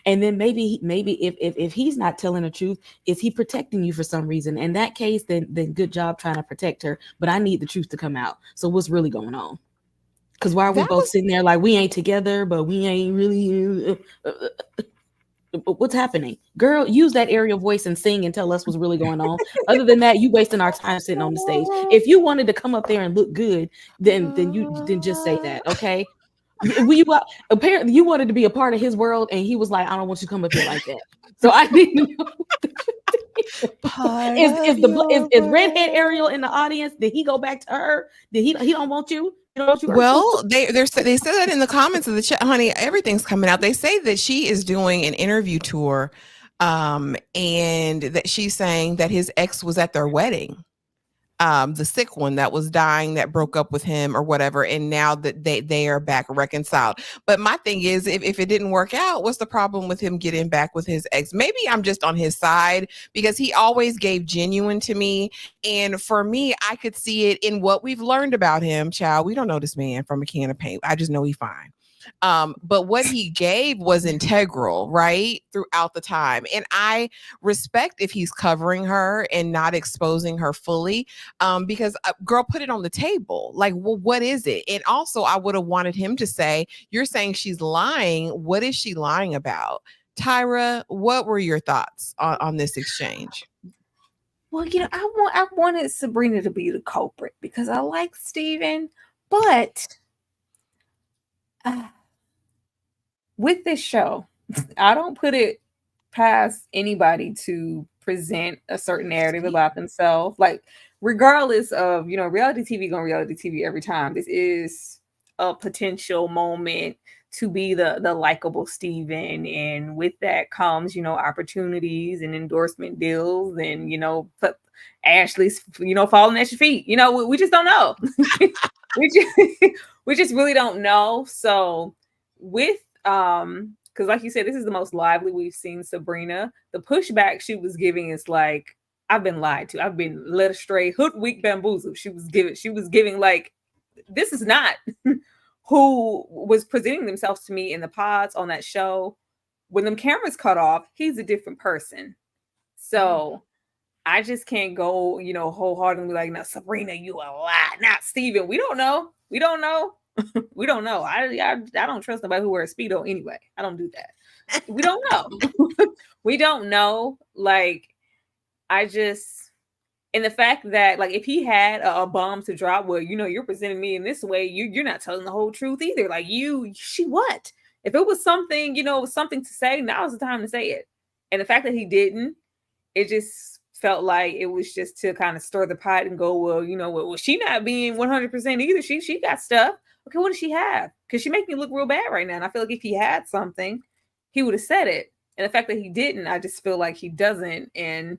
And then maybe if he's not telling the truth, is he protecting you for some reason? In that case, then good job trying to protect her. But I need the truth to come out. So what's really going on? Because why are we both sitting there like we ain't together, but we ain't really what's happening? Girl, use that aerial voice and sing and tell us what's really going on. Other than that, you wasting our time sitting on the stage. If you wanted to come up there and look good, then just say that, okay? Apparently you wanted to be a part of his world, and he was like, I don't want you to come up here like that. So I didn't know. Is redhead Ariel in the audience? Did he go back to her? Did he don't want you? Well, they said that in the comments of the chat, honey. Everything's coming out. They say that she is doing an interview tour, and that she's saying that his ex was at their wedding. The sick one that was dying, that broke up with him or whatever, and now that they are back reconciled. But my thing is, if it didn't work out, what's the problem with him getting back with his ex? Maybe I'm just on his side because he always gave genuine to me, and for me, I could see it in what we've learned about him. Child, we don't know this man from a can of paint. I just know he's fine. But what he gave was integral, right, throughout the time. And I respect if he's covering her and not exposing her fully, because girl, put it on the table. Like, well, what is it? And also, I would have wanted him to say, you're saying she's lying. What is she lying about? Tyra, what were your thoughts on this exchange? Well, I wanted Sabrina to be the culprit because I like Steven, but with this show, I don't put it past anybody to present a certain narrative about themselves. Like, regardless of, reality TV going reality TV every time. This is a potential moment to be the likable Steven. And with that comes, opportunities and endorsement deals and, Ashley's, falling at your feet. We just don't know. we just really don't know. So with because like you said, this is the most lively we've seen Sabrina. The pushback she was giving is like, I've been lied to. I've been led astray, hoodwinked, bamboozled. She was giving like, this is not who was presenting themselves to me in the pods on that show. When them cameras cut off, he's a different person. So I just can't go, wholeheartedly like, no, Sabrina, you a lie. Not Steven. We don't know. We don't know. I don't trust nobody who wears Speedo anyway. I don't do that. We don't know. We don't know. Like, and the fact that, like, if he had a bomb to drop, well, you're presenting me in this way, you're not telling the whole truth either. Like, what? If it was something, something to say, now's the time to say it. And the fact that he didn't, it just felt like it was just to kind of stir the pot and go, well, well, she not being 100% either. She got stuff. Okay, what does she have? Because she makes me look real bad right now. And I feel like if he had something, he would have said it. And the fact that he didn't, I just feel like he doesn't. And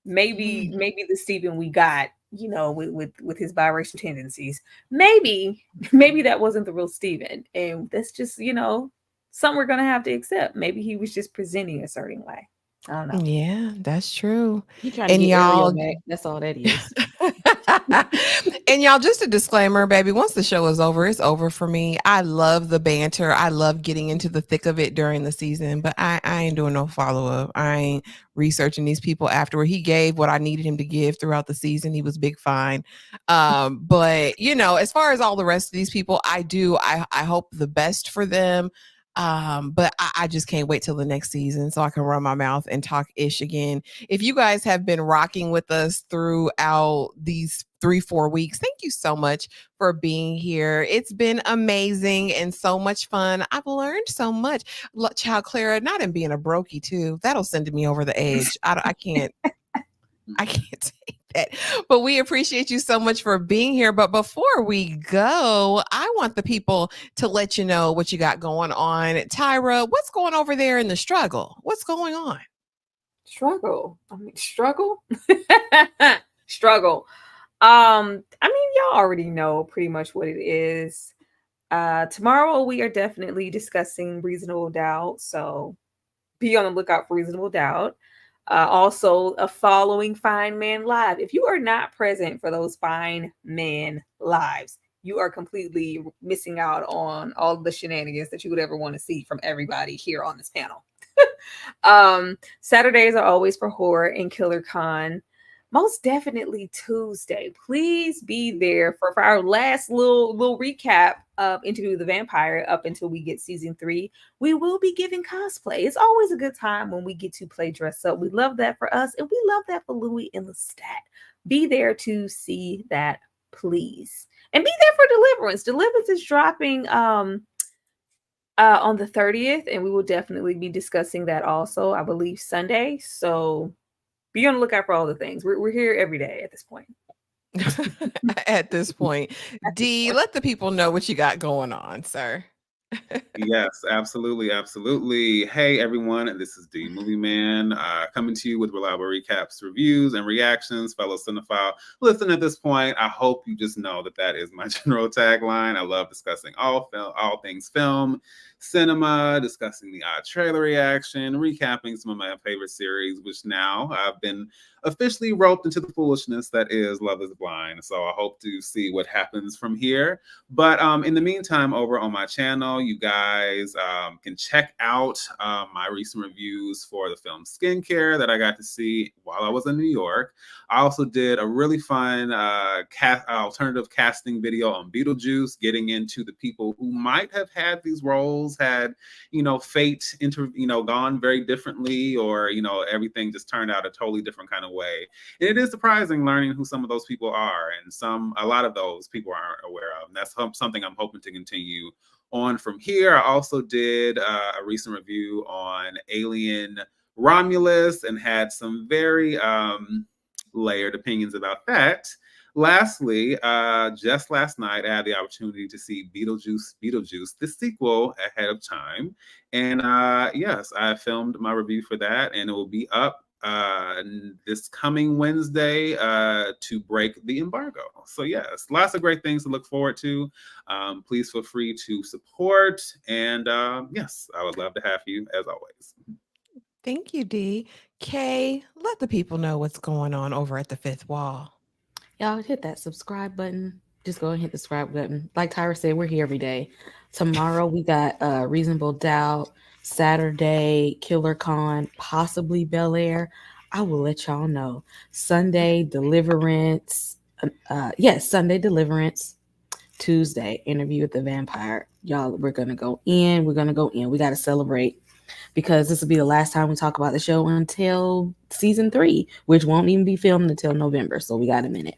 maybe the Steven we got, with his biracial tendencies, maybe that wasn't the real Steven. And that's just, something we're going to have to accept. Maybe he was just presenting a certain way. I don't know. Yeah, that's true. He trying to get y'all back. That's all that is. And y'all, just a disclaimer, baby, once the show is over, it's over for me. I love the banter. I love getting into the thick of it during the season, but I ain't doing no follow-up. I ain't researching these people afterward. He gave what I needed him to give throughout the season. He was big fine. But as far as all the rest of these people, I hope the best for them. But I just can't wait till the next season so I can run my mouth and talk ish again. If you guys have been rocking with us throughout these 3-4 weeks, thank you so much for being here. It's been amazing and so much fun. I've learned so much. Child Clara, not in being a brokey too. That'll send me over the edge. I can't take that. But we appreciate you so much for being here. But before we go, I want the people to let you know what you got going on. Tyra, what's going over there in the struggle? What's going on? Struggle. Struggle. Y'all already know pretty much what it is. Tomorrow we are definitely discussing Reasonable Doubt. So be on the lookout for Reasonable Doubt. Also, following Fine Man Live. If you are not present for those Fine Man Lives, you are completely missing out on all the shenanigans that you would ever want to see from everybody here on this panel. Saturdays are always for horror and Killer Con. Most definitely Tuesday. Please be there for our last little recap of Interview with the Vampire up until we get season 3. We will be giving cosplay. It's always a good time when we get to play dress up. We love that for us, and we love that for Louis and Lestat. Be there to see that, please. And be there for Deliverance. Deliverance is dropping on the 30th, and we will definitely be discussing that also, I believe, Sunday. So be on the lookout for all the things. We're here every day at this point. At this point. D, let the people know what you got going on, sir. Yes, absolutely, absolutely. Hey everyone, this is D Movieman, coming to you with reliable recaps, reviews, and reactions. Fellow cinephile, listen at this point. I hope you just know that is my general tagline. I love discussing all things film, cinema, discussing the odd trailer reaction, recapping some of my favorite series, which now I've been officially roped into the foolishness that is Love is Blind. So I hope to see what happens from here. But in the meantime, over on my channel, you guys can check out my recent reviews for the film Skincare that I got to see while I was in New York. I also did a really fun alternative casting video on Beetlejuice, getting into the people who might have had these roles, had, fate gone very differently, or, everything just turned out a totally different kind of way. And it is surprising learning who some of those people are, and a lot of those people aren't aware of. And that's something I'm hoping to continue on from here. I also did a recent review on Alien Romulus and had some very layered opinions about that. Lastly, just last night, I had the opportunity to see Beetlejuice, the sequel, ahead of time. And yes, I filmed my review for that, and it will be up this coming Wednesday to break the embargo. So yes, lots of great things to look forward to. Please feel free to support. And yes, I would love to have you as always. Thank you, D. Kay, let the people know what's going on over at the Fifth Wall. Y'all hit that subscribe button. Just go and hit the subscribe button. Like Tyra said, we're here every day. Tomorrow we got Reasonable Doubt. Saturday, Killer Con, possibly Bel Air. I will let y'all know. Sunday, Deliverance. Sunday, Deliverance. Tuesday, Interview with the Vampire. Y'all, we're going to go in. We got to celebrate, because this will be the last time we talk about the show until season 3, which won't even be filmed until November. So we got a minute.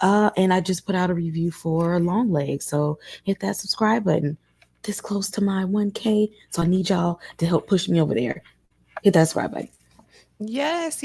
And I just put out a review for Long Legs. So hit that subscribe button. This close to my 1K. So I need y'all to help push me over there. Hit that subscribe button. Yes.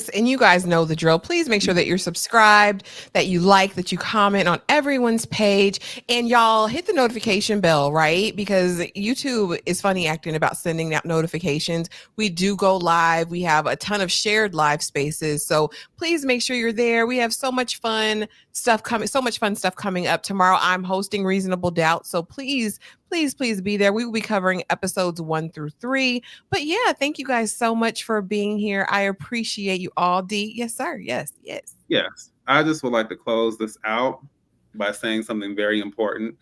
And you guys know the drill. Please make sure that you're subscribed, that you like, that you comment on everyone's page, and y'all hit the notification bell, right? Because YouTube is funny acting about sending out notifications. We do go live. We have a ton of shared live spaces. So please make sure you're there. We have so much fun stuff coming up tomorrow. I'm hosting Reasonable Doubt. So please be there. We will be covering episodes 1 through 3. But yeah, thank you guys so much for being here. I appreciate you all. D, yes, sir. Yes. Yes. I just would like to close this out by saying something very important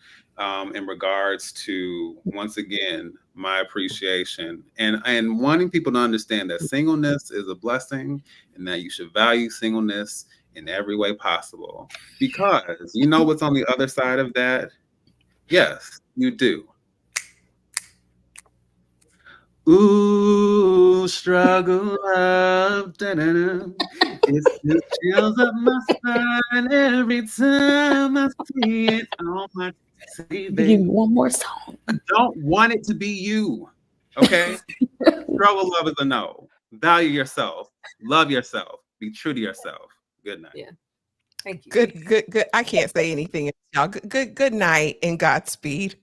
in regards to, once again, my appreciation and wanting people to understand that singleness is a blessing and that you should value singleness in every way possible. Because you know what's on the other side of that? Yes, you do. Ooh, struggle up, da-da-da. It's just chills up my spine every time I see it on my TV. Give me one more song. I don't want it to be you, okay? Struggle love is a no. Value yourself. Love yourself. Be true to yourself. Good night. Yeah. Thank you. Good. I can't say anything else, y'all. Good night and Godspeed.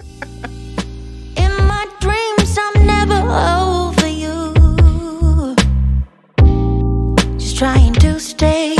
In my dreams, I'm never over you. Just trying to stay